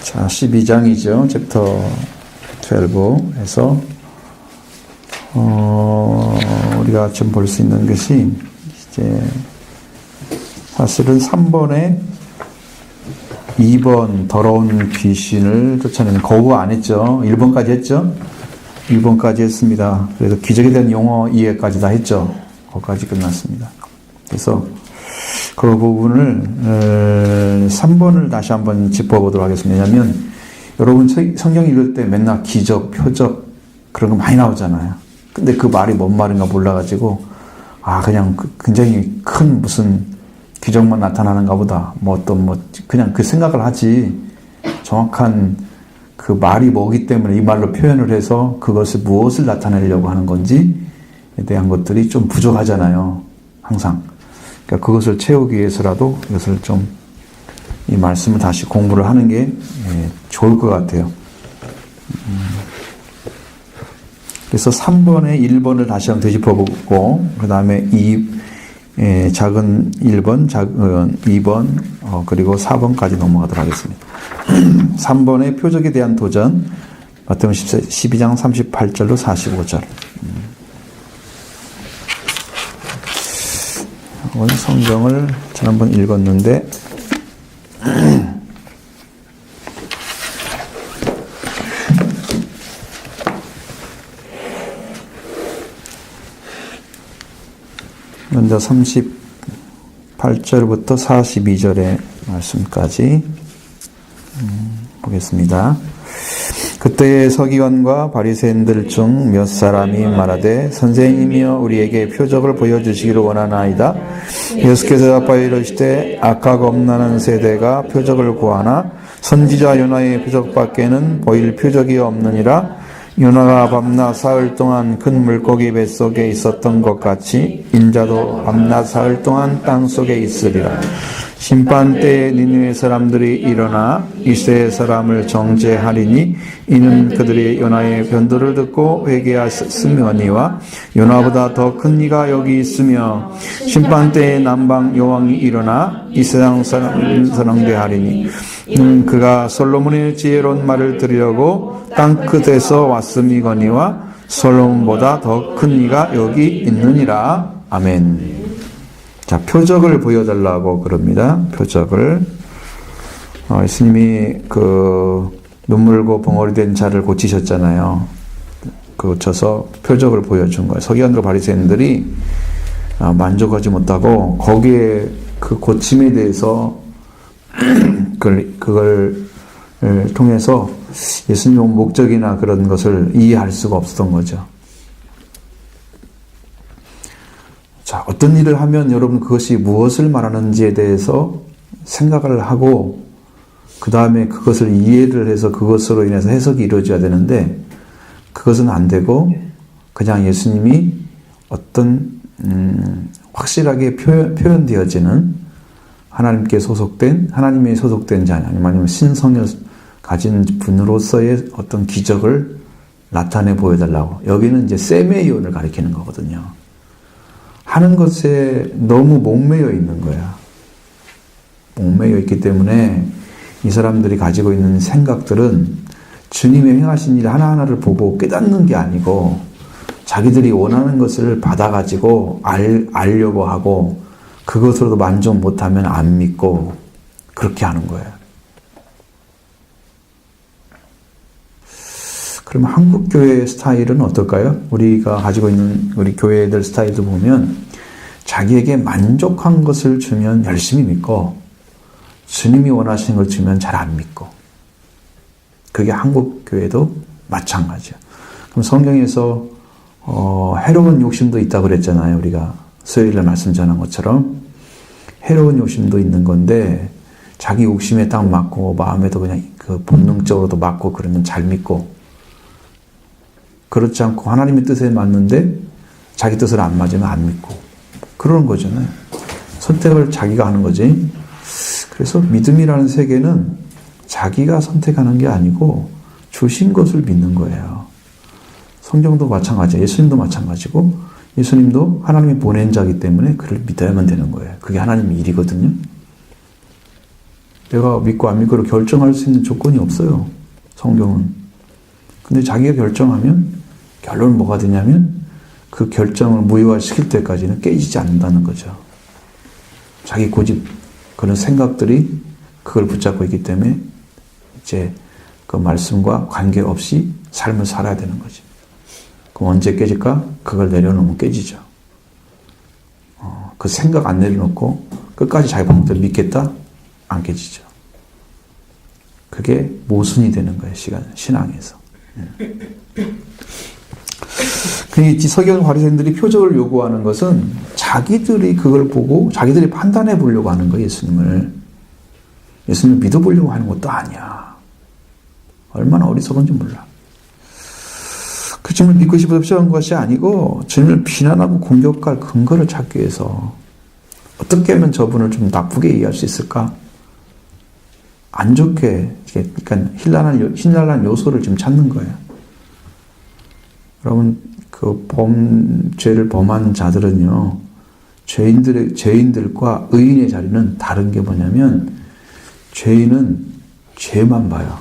자, 12장이죠. 챕터 12에서 우리가 좀 볼 수 있는 것이 이제 사실은 3번에 2번 더러운 귀신을 쫓아내는 거부 안 했죠. 1번까지 했죠. 1번까지 했습니다. 그래서 기적에 대한 용어 이해까지 다 했죠. 거기까지 끝났습니다. 그래서 그 부분을 3번을 다시 한번 짚어보도록 하겠습니다. 왜냐하면 여러분 성경 읽을 때 맨날 기적, 표적 그런 거 많이 나오잖아요. 근데 그 말이 뭔 말인가 몰라가지고 그냥 굉장히 큰 무슨 기적만 나타나는가 보다. 그냥 그 생각을 하지 정확한 그 말이 뭐기 때문에 이 말로 표현을 해서 그것을 무엇을 나타내려고 하는 건지에 대한 것들이 좀 부족하잖아요. 항상. 그러니까 그것을 채우기 위해서라도 이것을 좀 이 말씀을 다시 공부를 하는 게 좋을 것 같아요. 그래서 3번에 1번을 다시 한번 되짚어보고 그 다음에 작은 1번, 작은 2번 그리고 4번까지 넘어가도록 하겠습니다. 3번의 표적에 대한 도전 마태복음 12장 38절로 45절. 오늘 성경을 지난번 읽었는데 먼저 38절부터 42절의 말씀까지 보겠습니다. 그때의 서기관과 바리새인들 중 몇 사람이 말하되 선생님이여 우리에게 표적을 보여주시기를 원하나이다. 예수께서 대답하여 이르시되 악과 겁나는 세대가 표적을 구하나 선지자 요나의 표적밖에는 보일 표적이 없느니라. 요나가 밤낮 사흘 동안 큰 물고기 뱃속에 있었던 것 같이 인자도 밤낮 사흘 동안 땅속에 있으리라. 심판 때에 니느웨 사람들이 일어나 이스라엘 사람을 정죄하리니 이는 그들이 요나의 변도를 듣고 회개하였으며니와 요나보다 더 큰 이가 여기 있으며 심판 때에 남방 여왕이 일어나 이 세상 사람을 선앙대하리니 그가 솔로몬의 지혜로운 말을 들으려고 땅 끝에서 왔음이거니와 솔로몬보다 더 큰 이가 여기 있느니라. 아멘. 자, 표적을 보여달라고 그럽니다. 표적을. 예수님이 눈물고 벙어리 된 자를 고치셨잖아요. 고쳐서 표적을 보여준 거예요. 서기관들 바리새인들이 만족하지 못하고 거기에 그 고침에 대해서 그걸 통해서 예수님의 목적이나 그런 것을 이해할 수가 없었던 거죠. 자, 어떤 일을 하면 여러분 그것이 무엇을 말하는지에 대해서 생각을 하고 그 다음에 그것을 이해를 해서 그것으로 인해서 해석이 이루어져야 되는데 그것은 안 되고 그냥 예수님이 어떤 확실하게 표현되어지는 하나님께 소속된 하나님의 소속된 자 아니면 신성을 가진 분으로서의 어떤 기적을 나타내 보여달라고. 여기는 이제 셈의 예언을 가리키는 거거든요. 하는 것에 너무 목매여 있는 거야. 목매여 있기 때문에 이 사람들이 가지고 있는 생각들은 주님의 행하신 일 하나하나를 보고 깨닫는 게 아니고 자기들이 원하는 것을 받아가지고 알려고 하고 그것으로도 만족 못하면 안 믿고 그렇게 하는 거예요. 그럼 한국 교회 스타일은 어떨까요? 우리가 가지고 있는 우리 교회들 스타일도 보면 자기에게 만족한 것을 주면 열심히 믿고 주님이 원하시는 걸 주면 잘 안 믿고 그게 한국 교회도 마찬가지예요. 그럼 성경에서 해로운 욕심도 있다고 그랬잖아요. 우리가 수요일에 말씀 전한 것처럼 해로운 욕심도 있는 건데 자기 욕심에 딱 맞고 마음에도 그냥 그 본능적으로도 맞고 그러면 잘 믿고 그렇지 않고 하나님의 뜻에 맞는데 자기 뜻을 안 맞으면 안 믿고 그러는 거잖아요. 선택을 자기가 하는 거지. 그래서 믿음이라는 세계는 자기가 선택하는 게 아니고 주신 것을 믿는 거예요. 성경도 마찬가지예요. 예수님도 마찬가지고 예수님도 하나님이 보낸 자이기 때문에 그를 믿어야만 되는 거예요. 그게 하나님의 일이거든요. 내가 믿고 안 믿고를 결정할 수 있는 조건이 없어요. 성경은. 근데 자기가 결정하면 결론은 뭐가 되냐면 그 결정을 무효화시킬 때까지는 깨지지 않는다는 거죠. 자기 고집, 그런 생각들이 그걸 붙잡고 있기 때문에 이제 그 말씀과 관계없이 삶을 살아야 되는 거죠. 그럼 언제 깨질까? 그걸 내려놓으면 깨지죠. 그 생각 안 내려놓고 끝까지 자기 방법대로 믿겠다? 안 깨지죠. 그게 모순이 되는 거예요, 신앙에서. 이 서기관 바리새인들이 표적을 요구하는 것은 자기들이 그걸 보고 자기들이 판단해 보려고 하는 거예요, 예수님을. 예수님을 믿어보려고 하는 것도 아니야. 얼마나 어리석은지 몰라. 그 주님을 믿고 싶어서 필요한 것이 아니고 주님을 비난하고 공격할 근거를 찾기 위해서 어떻게 하면 저분을 좀 나쁘게 이해할 수 있을까? 안 좋게, 그러니까 힐난한 요소를 지금 찾는 거예요. 여러분, 죄를 범한 자들은요, 죄인들과 의인의 자리는 다른 게 뭐냐면, 죄인은 죄만 봐요.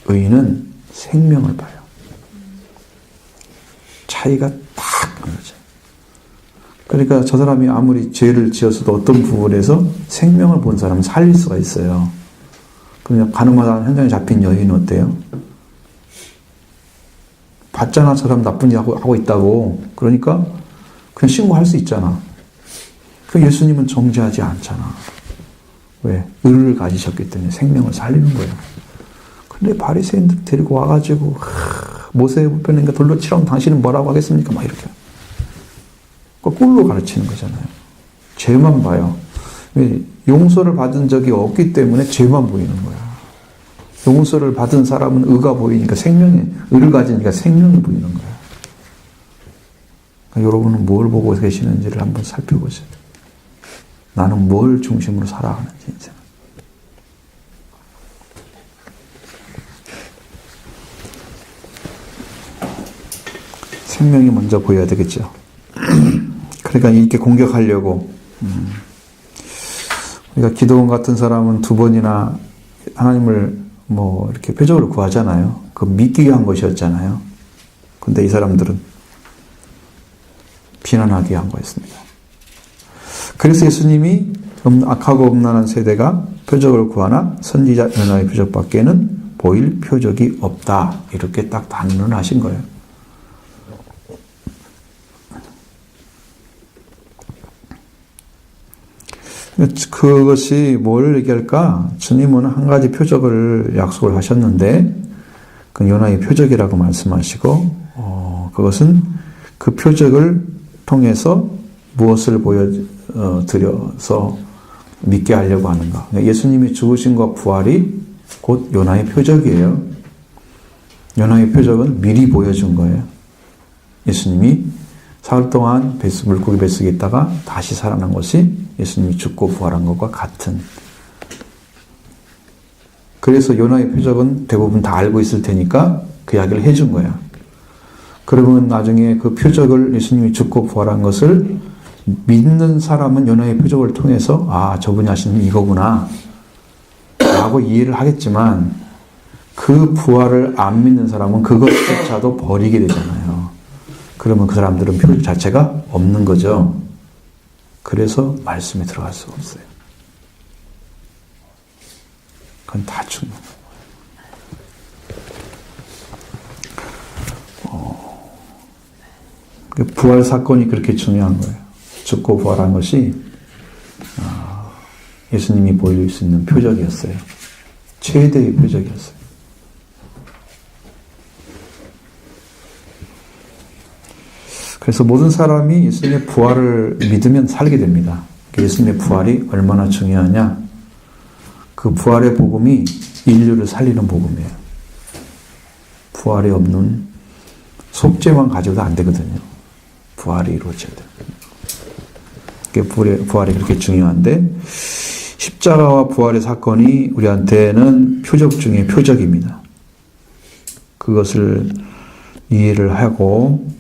의인은 생명을 봐요. 차이가 딱 나죠. 그러니까 저 사람이 아무리 죄를 지었어도 어떤 부분에서 생명을 본 사람은 살릴 수가 있어요. 그냥 가늠하다 현장에 잡힌 여인은 어때요? 봤잖아, 저 사람 나쁜 일 하고 있다고. 그러니까 그냥 신고할 수 있잖아. 그 예수님은 정죄하지 않잖아. 왜? 의를 가지셨기 때문에 생명을 살리는 거예요. 근데 바리새인들 데리고 와가지고 모세의 불편이니까 돌로 치라고 당신은 뭐라고 하겠습니까? 막 이렇게. 꿀로 가르치는 거잖아요. 죄만 봐요. 용서를 받은 적이 없기 때문에 죄만 보이는 거야. 용서를 받은 사람은 의가 보이니까 의를 가지니까 생명이 보이는 거야. 그러니까 여러분은 뭘 보고 계시는지를 한번 살펴보세요. 나는 뭘 중심으로 살아가는지, 이제. 생명이 먼저 보여야 되겠죠. 그러니까 이렇게 공격하려고. 우리가 기도원 같은 사람은 2번이나 하나님을 이렇게 표적으로 구하잖아요. 그 믿기 위한 것이었잖아요. 근데 이 사람들은 비난하기 위한 거였습니다. 그래서 예수님이 악하고 음란한 세대가 표적을 구하나 선지자 요나의 표적밖에는 보일 표적이 없다. 이렇게 딱 단언을 하신 거예요. 그것이 뭘 얘기할까? 주님은 한 가지 표적을 약속을 하셨는데 그 요나의 표적이라고 말씀하시고 그것은 그 표적을 통해서 무엇을 보여드려서 믿게 하려고 하는가. 예수님의 죽으심과 부활이 곧 요나의 표적이에요. 요나의 표적은 미리 보여준 거예요. 예수님이 사흘 동안 물고기 뱃속에 있다가 다시 살아난 것이 예수님이 죽고 부활한 것과 같은. 그래서 요나의 표적은 대부분 다 알고 있을 테니까 그 이야기를 해준 거야. 그러면 나중에 그 표적을 예수님이 죽고 부활한 것을 믿는 사람은 요나의 표적을 통해서 저분이 하시는 이거구나 라고 이해를 하겠지만 그 부활을 안 믿는 사람은 그것조차도 버리게 되잖아요. 그러면 그 사람들은 표적 자체가 없는 거죠. 그래서 말씀에 들어갈 수가 없어요. 그건 다 중요한 거예요. 부활 사건이 그렇게 중요한 거예요. 죽고 부활한 것이 예수님이 보일 수 있는 표적이었어요. 최대의 표적이었어요. 그래서 모든 사람이 예수님의 부활을 믿으면 살게 됩니다. 예수님의 부활이 얼마나 중요하냐? 그 부활의 복음이 인류를 살리는 복음이에요. 부활이 없는 속죄만 가져도 안 되거든요. 부활이 이루어져야 돼요. 부활이 그렇게 중요한데 십자가와 부활의 사건이 우리한테는 표적 중에 표적입니다. 그것을 이해를 하고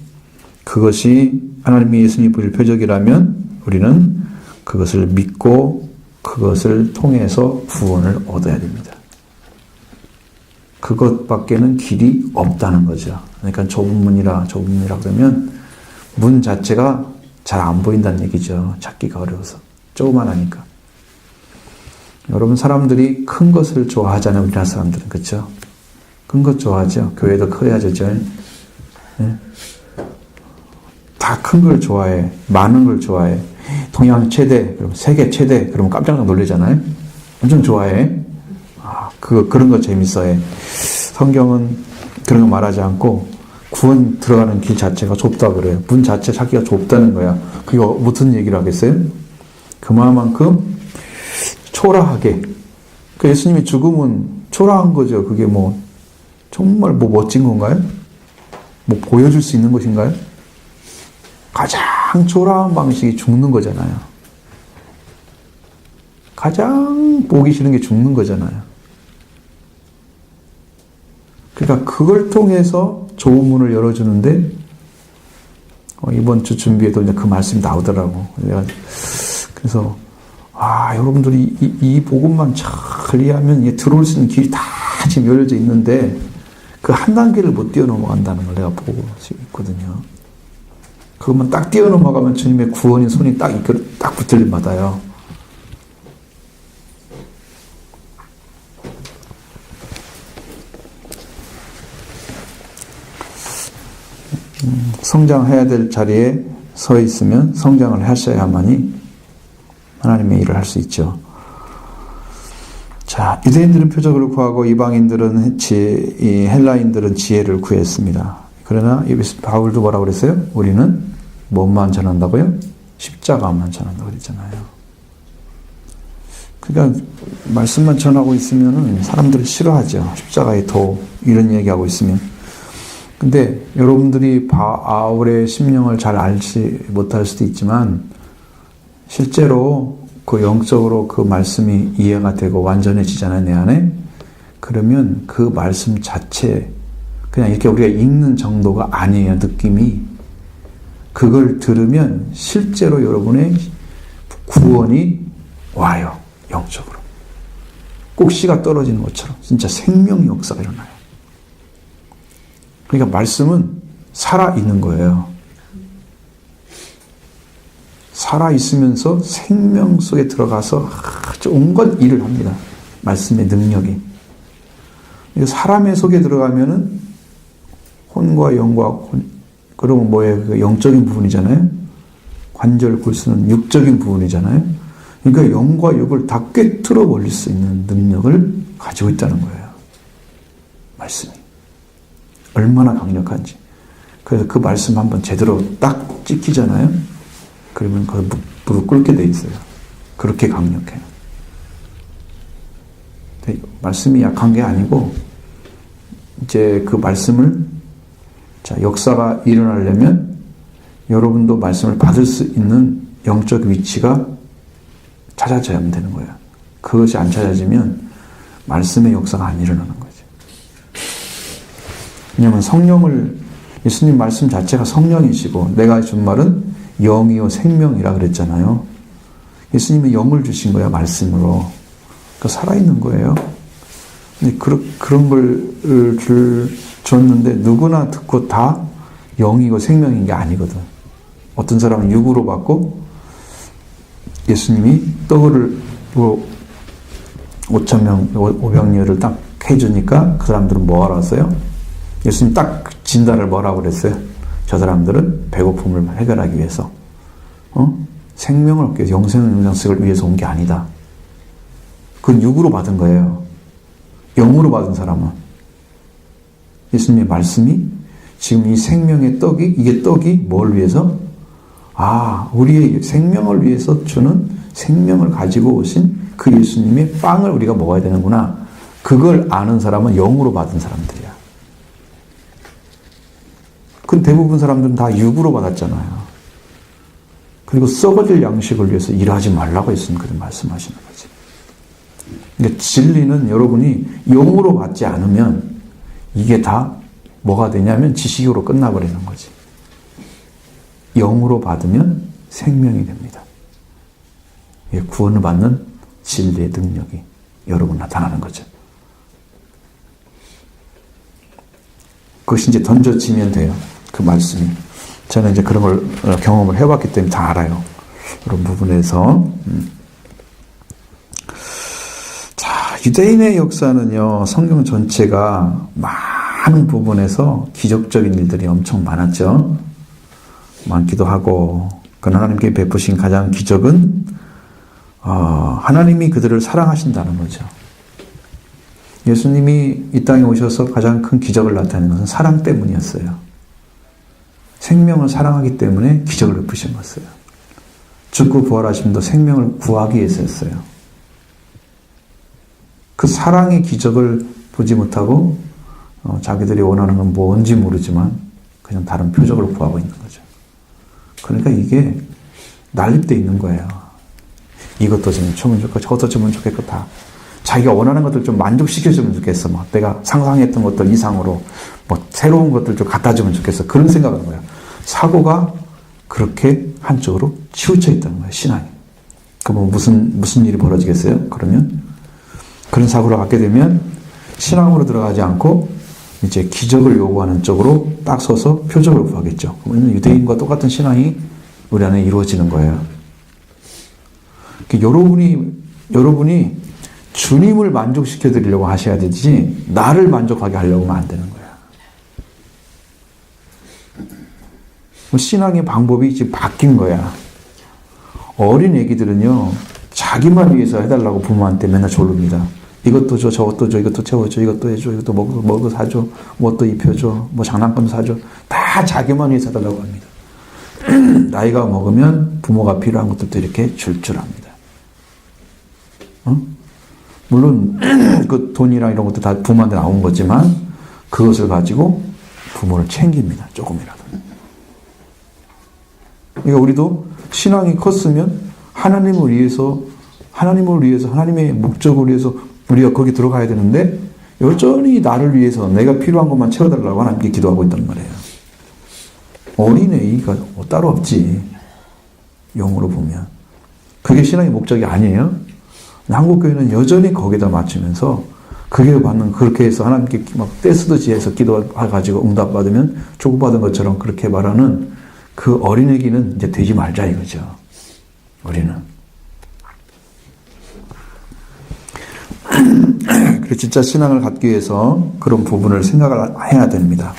그것이 하나님이 예수님이 보일 표적이라면 우리는 그것을 믿고 그것을 통해서 구원을 얻어야 됩니다. 그것밖에는 길이 없다는 거죠. 그러니까 좁은 문이라 그러면 문 자체가 잘 안 보인다는 얘기죠. 찾기가 어려워서. 조그만하니까. 여러분, 사람들이 큰 것을 좋아하잖아요. 우리나라 사람들은. 그렇죠? 큰 것 좋아하죠. 교회도 커야죠. 네? 다 큰 걸 좋아해. 많은 걸 좋아해. 동양 최대, 그럼 세계 최대, 그러면 깜짝 놀라잖아요. 엄청 좋아해. 그런 거 재밌어해. 성경은 그런 거 말하지 않고 구원 들어가는 길 자체가 좁다 그래요. 문 자체 찾기가 좁다는 거야. 그게 무슨 얘기를 하겠어요? 그만큼 초라하게. 그 예수님의 죽음은 초라한 거죠. 그게 정말 멋진 건가요? 보여줄 수 있는 것인가요? 가장 초라한 방식이 죽는 거잖아요. 가장 보기 싫은 게 죽는 거잖아요. 그러니까 그걸 통해서 좋은 문을 열어주는데, 이번 주 준비에도 이제 그 말씀이 나오더라고. 그래서, 여러분들이 이 복음만 잘 이해하면 들어올 수 있는 길이 다 지금 열려져 있는데, 그 한 단계를 못 뛰어넘어간다는 걸 내가 보고 있거든요. 그것만 딱 뛰어넘어가면 주님의 구원의 손이 딱 붙을 일 받아요. 성장해야 될 자리에 서 있으면 성장을 하셔야만이 하나님의 일을 할 수 있죠. 자, 유대인들은 표적을 구하고 이방인들은 헬라인들은 지혜를 구했습니다. 그러나 바울도 뭐라고 그랬어요? 우리는 뭐만 전한다고요? 십자가만 전한다고 그랬잖아요. 그러니까 말씀만 전하고 있으면 사람들이 싫어하죠. 십자가의 도 이런 얘기하고 있으면. 근데 여러분들이 바울의 심령을 잘 알지 못할 수도 있지만 실제로 그 영적으로 그 말씀이 이해가 되고 완전해지잖아요, 내 안에. 그러면 그 말씀 자체 그냥 이렇게 우리가 읽는 정도가 아니에요, 느낌이. 그걸 들으면 실제로 여러분의 구원이 와요, 영적으로. 꼭 씨가 떨어지는 것처럼 진짜 생명의 역사가 일어나요. 그러니까 말씀은 살아있는 거예요. 살아있으면서 생명 속에 들어가서 아주 온갖 일을 합니다. 말씀의 능력이. 사람의 속에 들어가면은 혼과 영과 그러면 뭐예요? 그 영적인 부분이잖아요. 관절 골수는 육적인 부분이잖아요. 그러니까 영과 육을 다 꿰뚫어 버릴 수 있는 능력을 가지고 있다는 거예요. 말씀이. 얼마나 강력한지. 그래서 그 말씀 한번 제대로 딱 찍히잖아요. 그러면 그 무릎 꿇게 돼 있어요. 그렇게 강력해요. 말씀이 약한 게 아니고 이제 그 말씀을 역사가 일어나려면 여러분도 말씀을 받을 수 있는 영적 위치가 찾아져야 되는 거예요. 그것이 안 찾아지면 말씀의 역사가 안 일어나는 거죠. 왜냐하면 예수님 말씀 자체가 성령이시고 내가 준 말은 영이요 생명이라 그랬잖아요. 예수님이 영을 주신 거야, 말씀으로. 그러니까 살아있는 거예요. 근데 그런 걸 줬는데 누구나 듣고 다 영이고 생명인 게 아니거든. 어떤 사람은 육으로 받고 예수님이 떡을 5,000명, 500여를 딱 해주니까 그 사람들은 뭐 하러 왔어요? 예수님 딱 진단을 뭐라고 그랬어요? 저 사람들은 배고픔을 해결하기 위해서 생명을 얻기 위해서 영생을 위해서 온 게 아니다. 그건 육으로 받은 거예요. 영으로 받은 사람은 예수님의 말씀이 지금 이 생명의 이게 떡이 뭘 위해서? 우리의 생명을 위해서 주는 생명을 가지고 오신 그 예수님의 빵을 우리가 먹어야 되는구나. 그걸 아는 사람은 영으로 받은 사람들이야. 그 대부분 사람들은 다 육으로 받았잖아요. 그리고 썩어질 양식을 위해서 일하지 말라고 했으니까 말씀하시는 거지. 그러니까 진리는 여러분이 영으로 받지 않으면 이게 다 뭐가 되냐면 지식으로 끝나버리는 거지. 영으로 받으면 생명이 됩니다. 구원을 받는 진리의 능력이 여러분 나타나는 거죠. 그것이 이제 던져지면 돼요. 그 말씀이. 저는 이제 그런 걸 경험을 해봤기 때문에 다 알아요. 그런 부분에서. 자, 유대인의 역사는요, 성경 전체가 많은 부분에서 기적적인 일들이 엄청 많았죠. 많기도 하고, 그 하나님께 베푸신 가장 기적은, 하나님이 그들을 사랑하신다는 거죠. 예수님이 이 땅에 오셔서 가장 큰 기적을 나타내는 것은 사랑 때문이었어요. 생명을 사랑하기 때문에 기적을 베푸신 것이었어요. 죽고 부활하심도 생명을 구하기 위해서였어요. 그 사랑의 기적을 보지 못하고 자기들이 원하는 건 뭔지 모르지만 그냥 다른 표적을 구하고 있는 거죠. 그러니까 이게 난립돼 있는 거예요. 이것도 좀 주면 좋겠고 저것도 주면 좋겠고 다 자기가 원하는 것들 좀 만족시켜주면 좋겠어. 뭐 내가 상상했던 것들 이상으로 뭐 새로운 것들 좀 갖다 주면 좋겠어. 그런 생각을 하는 거예요. 사고가 그렇게 한쪽으로 치우쳐 있다는 거예요. 신앙이. 그럼 무슨 일이 벌어지겠어요? 그러면 그런 사고를 갖게 되면 신앙으로 들어가지 않고 이제 기적을 요구하는 쪽으로 딱 서서 표적을 구하겠죠. 그러면 유대인과 똑같은 신앙이 우리 안에 이루어지는 거예요. 여러분이 주님을 만족시켜 드리려고 하셔야 되지 나를 만족하게 하려고 하면 안 되는 거야. 신앙의 방법이 지금 바뀐 거야. 어린 애기들은요, 자기만 위해서 해달라고 부모한테 맨날 졸릅니다. 이것도 줘, 저것도 줘, 이것도 채워줘, 이것도 해줘, 이것도 먹어 사줘, 뭣도 입혀줘, 뭐 장난감 사줘. 다 자기만 위해서 해달라고 합니다. 나이가 먹으면 부모가 필요한 것들도 이렇게 줄 압니다. 물론 그 돈이랑 이런 것도 다 부모한테 나온 거지만 그것을 가지고 부모를 챙깁니다. 조금이라도. 그러니까 우리도 신앙이 컸으면 하나님을 위해서 하나님의 목적을 위해서 우리가 거기 들어가야 되는데 여전히 나를 위해서 내가 필요한 것만 채워달라고 하나님께 기도하고 있단 말이에요. 어린애가 따로 없지. 영으로 보면. 그게 신앙의 목적이 아니에요. 한국교회는 여전히 거기다 맞추면서 그게 받는 그렇게 해서 하나님께 막 떼쓰듯이 해서 기도해가지고 응답받으면 축복받은 것처럼 그렇게 말하는 그 어린애기는 이제 되지 말자 이거죠. 우리는. 그래서 진짜 신앙을 갖기 위해서 그런 부분을 생각을 해야 됩니다.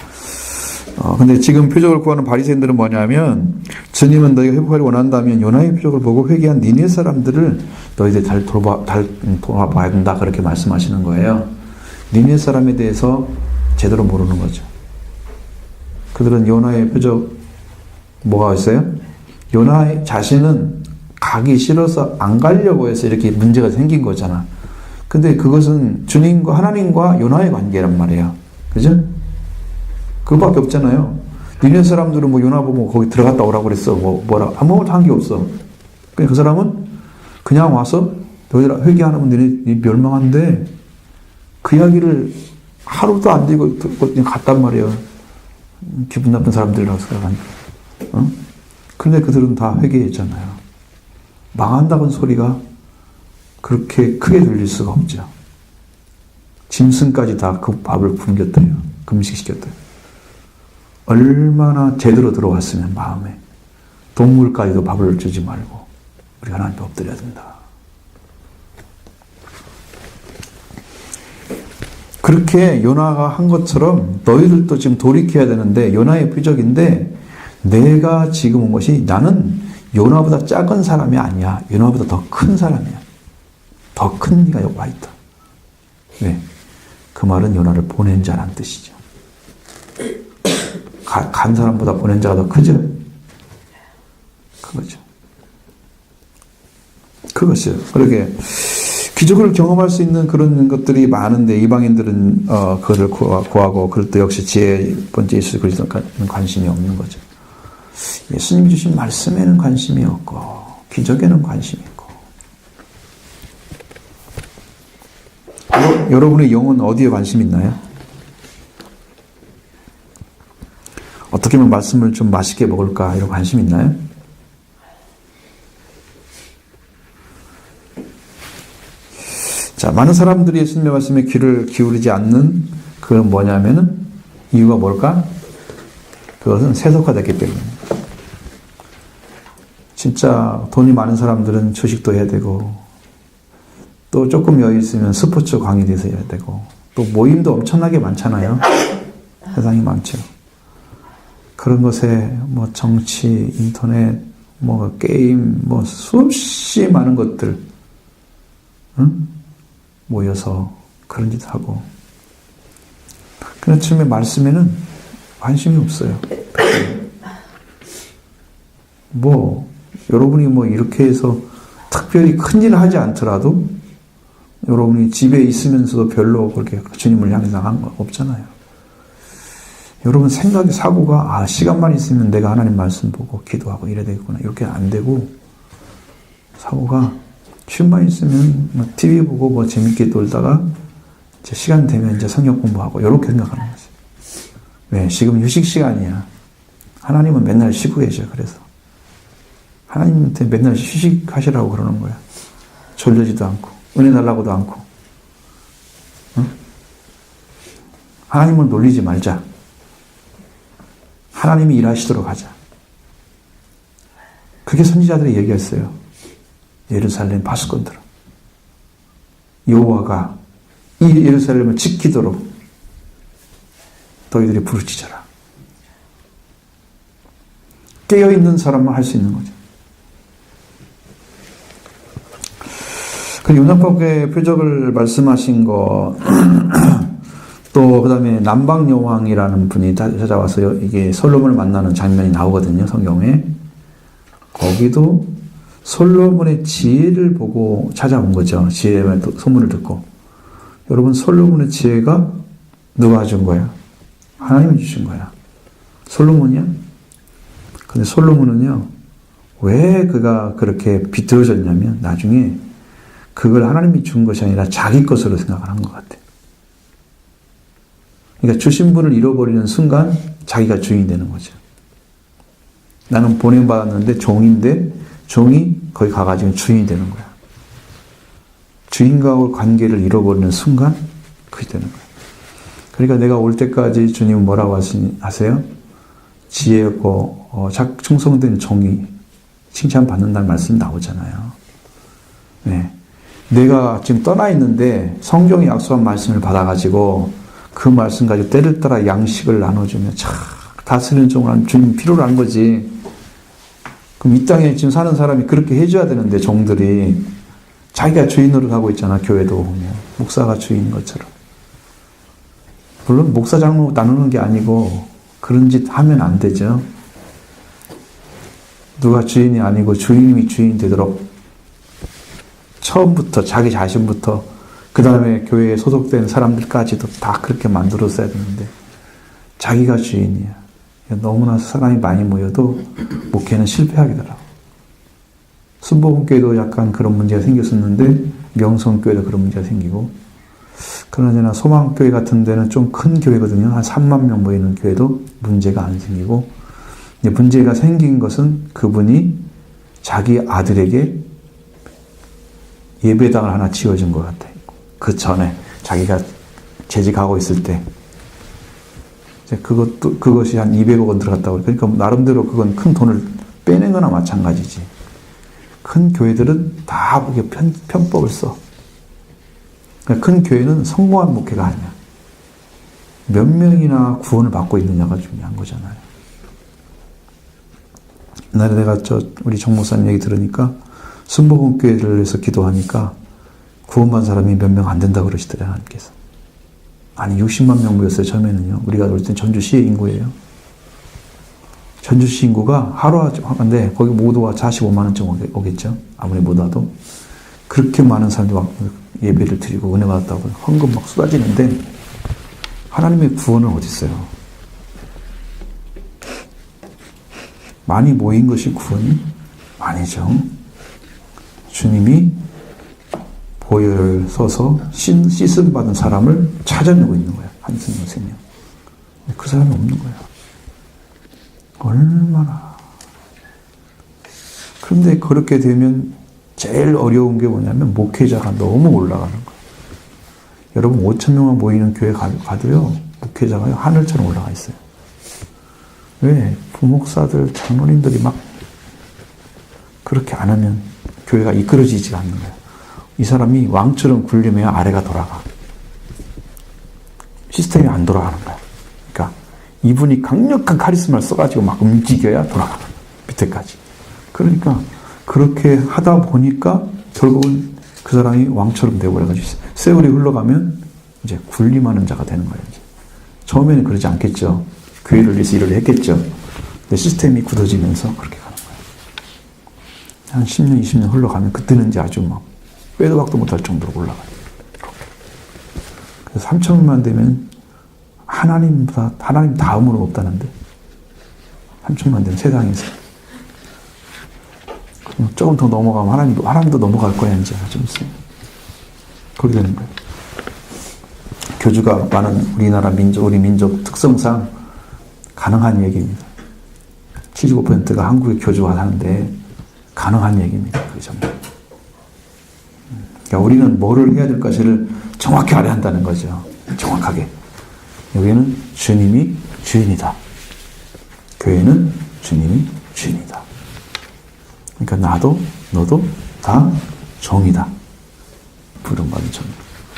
근데 지금 표적을 구하는 바리새인들은 뭐냐면 주님은 너희가 회복하기 원한다면 요나의 표적을 보고 회개한 니네 사람들을 너희들 잘 돌아봐야 된다 그렇게 말씀하시는 거예요. 니네 사람에 대해서 제대로 모르는 거죠. 그들은 요나의 표적 뭐가 있어요? 요나 자신은 가기 싫어서 안 가려고 해서 이렇게 문제가 생긴 거잖아. 근데 그것은 주님과 하나님과 요나의 관계란 말이에요. 그죠? 그거밖에 없잖아요. 니네 사람들은 뭐 요나 보고 거기 들어갔다 오라고 그랬어. 뭐라 아무것도 한 게 없어. 그 사람은 그냥 와서 너희들 회개하면 너희 멸망한데 그 이야기를 하루도 안 되고 그냥 갔단 말이에요. 기분 나쁜 사람들이라고 생각하니까. 그런데 그들은 다 회개했잖아요. 망한다는 소리가 그렇게 크게 들릴 수가 없죠. 짐승까지 다 그 밥을 굶겼대요. 금식시켰대요. 얼마나 제대로 들어왔으면 마음에 동물까지도 밥을 주지 말고 우리 하나님께 엎드려야 된다. 그렇게 요나가 한 것처럼 너희들도 지금 돌이켜야 되는데 요나의 표적인데 내가 지금 온 것이 나는 요나보다 작은 사람이 아니야. 요나보다 더 큰 사람이야. 더 큰 네가 여기 와 있다. 왜? 그 말은 요나를 보낸 자란 뜻이죠. 간 사람보다 보낸 자가 더 크죠? 그거죠. 그것이요. 그러게 기적을 경험할 수 있는 그런 것들이 많은데 이방인들은 그것을 구하고 그것도 역시 지혜의 번째 예수 그리스도는 관심이 없는 거죠. 예수님이 주신 말씀에는 관심이 없고 기적에는 관심이 있고. 여러분의 영혼 어디에 관심이 있나요? 어떻게 하면 말씀을 좀 맛있게 먹을까 이런 관심 있나요? 자, 많은 사람들이 예수님의 말씀에 귀를 기울이지 않는 그건 뭐냐면은 이유가 뭘까? 그것은 세속화됐기 때문입니다. 진짜 돈이 많은 사람들은 주식도 해야 되고, 또 조금 여유 있으면 스포츠 광이 돼서 해야 되고, 또 모임도 엄청나게 많잖아요. 세상이 많죠. 그런 것에 뭐 정치, 인터넷, 뭐 게임, 뭐 수없이 많은 것들, 응? 모여서 그런 짓 하고. 그런 쯤에 말씀에는 관심이 없어요. 뭐 여러분이 뭐 이렇게 해서 특별히 큰일을 하지 않더라도 여러분이 집에 있으면서도 별로 그렇게 주님을 향해서 한 거 없잖아요. 여러분 생각이 사고가 시간만 있으면 내가 하나님 말씀 보고 기도하고 이래야 되겠구나 이렇게 안 되고, 사고가 쉼만 있으면 뭐 TV 보고 뭐 재밌게 놀다가 이제 시간 되면 이제 성경 공부하고 이렇게 생각하는 거지. 왜? 지금 휴식 시간이야. 하나님은 맨날 쉬고 계셔. 그래서 하나님한테 맨날 휴식하시라고 그러는 거야. 졸리지도 않고 은혜 달라고도 않고. 응? 하나님을 놀리지 말자. 하나님이 일하시도록 하자. 그게 선지자들이 얘기했어요. 예루살렘 바수건들아, 여호와가 이 예루살렘을 지키도록 너희들이 부르짖어라. 깨어있는 사람만 할 수 있는 거죠. 그 요나법의 표적을 말씀하신 거, 또 그 다음에 남방여왕이라는 분이 찾아와서 이게 솔로몬을 만나는 장면이 나오거든요, 성경에. 거기도 솔로몬의 지혜를 보고 찾아온 거죠. 지혜의 소문을 듣고. 여러분, 솔로몬의 지혜가 누가 준 거야? 하나님이 주신 거야. 솔로몬이야? 근데 솔로몬은요, 왜 그가 그렇게 비틀어졌냐면 나중에 그걸 하나님이 준 것이 아니라 자기 것으로 생각을 한 것 같아. 그러니까 주신 분을 잃어버리는 순간 자기가 주인이 되는 거죠. 나는 보냄받았는데 종인데 종이 거기 가가지고 주인이 되는 거야. 주인과의 관계를 잃어버리는 순간 그게 되는 거야. 그러니까 내가 올 때까지 주님은 뭐라고 하세요? 지혜고 충성된 종이 칭찬받는다는 말씀이 나오잖아요. 네. 내가 지금 떠나 있는데 성경이 약속한 말씀을 받아가지고 그 말씀 가지고 때를 따라 양식을 나눠주면 참 다스리는 종을 주님 필요로 한 거지. 그럼 이 땅에 지금 사는 사람이 그렇게 해줘야 되는데 종들이 자기가 주인으로 가고 있잖아. 교회도 보면 목사가 주인인 것처럼. 물론 목사 장로 나누는 게 아니고 그런 짓 하면 안 되죠. 누가 주인이 아니고 주인이 주인 되도록 처음부터 자기 자신부터 그 다음에 교회에 소속된 사람들까지도 다 그렇게 만들었어야 되는데 자기가 주인이야. 너무나 사람이 많이 모여도 목회는 실패하게 더라고. 순복음교회도 약간 그런 문제가 생겼었는데 명성교회도 그런 문제가 생기고, 그러나 소망교회 같은 데는 좀 큰 교회거든요. 한 3만 명 모이는 교회도 문제가 안 생기고, 이제 문제가 생긴 것은 그분이 자기 아들에게 예배당을 하나 지어준 것 같아요. 그 전에 자기가 재직하고 있을 때 그것이 한 200억 원 들어갔다고. 그러니까 나름대로 그건 큰 돈을 빼낸 거나 마찬가지지. 큰 교회들은 다 그게 편법을 써. 그러니까 큰 교회는 성공한 목회가 아니야. 몇 명이나 구원을 받고 있느냐가 중요한 거잖아요. 옛날에 내가 우리 정 목사님 얘기 들으니까 순복음교회를 위해서 기도하니까 구원받은 사람이 몇 명 안 된다고 그러시더래요, 하나님께서. 아니, 60만 명 모였어요, 처음에는요. 우리가 볼 땐 전주시의 인구예요. 전주시 인구가 하루인데 거기 모두 와 45만 원쯤 오겠죠. 아무리 못 와도. 그렇게 많은 사람들이 예배를 드리고 은혜 받았다고 헌금 막 쏟아지는데 하나님의 구원은 어디 있어요? 많이 모인 것이 구원이 아니죠. 주님이 보혈 써서 씻음 받은 사람을 찾아내고 있는 거야. 한승 선생님. 그 사람이 없는 거야. 얼마나. 그런데 그렇게 되면 제일 어려운 게 뭐냐면 목회자가 너무 올라가는 거야. 여러분 5천 명만 모이는 교회 가도요, 목회자가요, 하늘처럼 올라가 있어요. 왜? 부목사들, 장로님들이 막 그렇게 안 하면 교회가 이끌어지지가 않는 거예요. 이 사람이 왕처럼 굴리면 아래가 돌아가. 시스템이 안 돌아가는 거야. 그러니까 이분이 강력한 카리스마를 써가지고 막 움직여야 돌아가는 거야. 밑에까지. 그러니까 그렇게 하다 보니까 결국은 그 사람이 왕처럼 되어버려가지고 세월이 흘러가면 이제 군림하는 자가 되는 거예요. 이제. 처음에는 그러지 않겠죠. 교회를 위해서 일을 했겠죠. 근데 시스템이 굳어지면서 그렇게 가는 거예요. 한 10년, 20년 흘러가면 그때는 이제 아주 막 빼도 박도 못할 정도로 올라가요. 그래서 3천만 되면 하나님 다음으로 없다는데 3천만 되면 세상에서 조금 더 넘어가면 하나님도 넘어갈 거야 이제 좀 있으면 그렇게 되는 거예요. 교주가 많은 우리 민족 특성상 가능한 얘기입니다. 75%가 한국의 교주가 하는데 가능한 얘기입니다. 그게 정말. 그러니까 우리는 뭐를 해야 될 것을 정확히 알아야 한다는 거죠. 정확하게. 여기는 주님이 주인이다. 교회는 주님이 주인이다. 그러니까 나도 너도 다 종이다. 부름받은 종.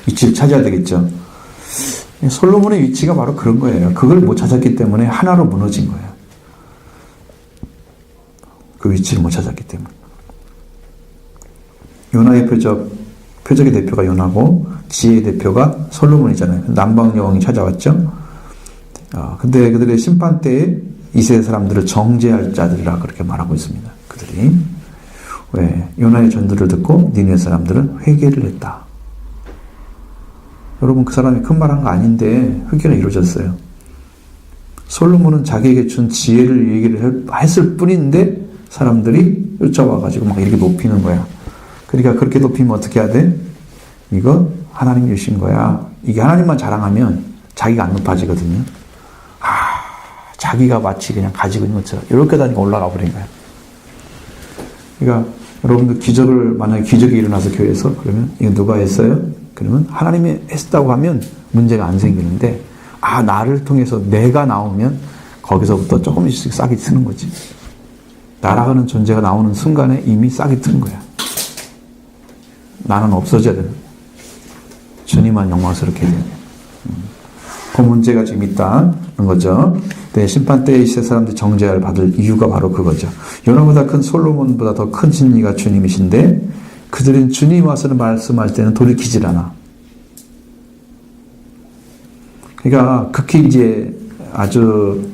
위치를 찾아야 되겠죠. 솔로몬의 위치가 바로 그런 거예요. 그걸 못 찾았기 때문에 하나로 무너진 거예요. 그 위치를 못 찾았기 때문에. 요나의 표적의 대표가 요나고 지혜의 대표가 솔로몬이잖아요. 남방여왕이 찾아왔죠. 근데 그들의 심판 때에 이스라엘 사람들을 정죄할 자들이라 그렇게 말하고 있습니다. 그들이 왜 요나의 전도를 듣고 니느웨 사람들은 회개를 했다. 여러분 그 사람이 큰 말 한 거 아닌데 회개가 이루어졌어요. 솔로몬은 자기에게 준 지혜를 얘기를 했을 뿐인데 사람들이 쫓아와가지고 막 이렇게 높이는 거야. 그러니까 그렇게 높이면 어떻게 해야 돼? 이거 하나님이 주신 거야. 이게 하나님만 자랑하면 자기가 안 높아지거든요. 자기가 마치 그냥 가지고 있는 것처럼 이렇게 다니까 올라가 버린 거야. 그러니까 여러분들 만약에 기적이 일어나서 교회에서 그러면 이거 누가 했어요? 그러면 하나님이 했다고 하면 문제가 안 생기는데 나를 통해서 내가 나오면 거기서부터 조금씩 싹이 트는 거지. 나라는 존재가 나오는 순간에 이미 싹이 트는 거야. 나는 없어져야 되는 거야. 주님만 영광스럽게 해야 돼. 그 문제가 지금 있다는 거죠. 네, 심판 때에 이스라엘 사람들이 정죄를 받을 이유가 바로 그거죠. 요나보다 큰 솔로몬보다 더 큰 진리가 주님이신데 그들은 주님 와서는 말씀할 때는 돌이키질 않아. 그러니까 극히 이제 아주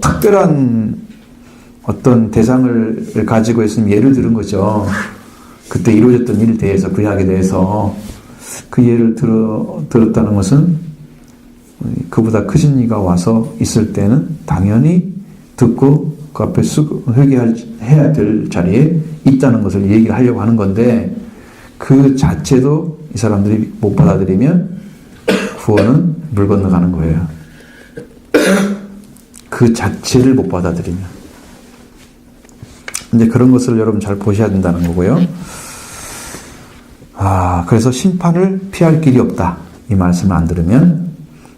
특별한 어떤 대상을 가지고 있으면 예를 들은 거죠. 그때 이루어졌던 일에 대해서 구약에 대해서 그 예를 들었다는 것은 그보다 크신 이가 와서 있을 때는 당연히 듣고 그 앞에 회개해야 될 자리에 있다는 것을 얘기를 하려고 하는 건데 그 자체도 이 사람들이 못 받아들이면 구원은 물 건너가는 거예요. 그 자체를 못 받아들이면. 이제 그런 것을 여러분 잘 보셔야 된다는 거고요. 그래서 심판을 피할 길이 없다. 이 말씀을 안 들으면.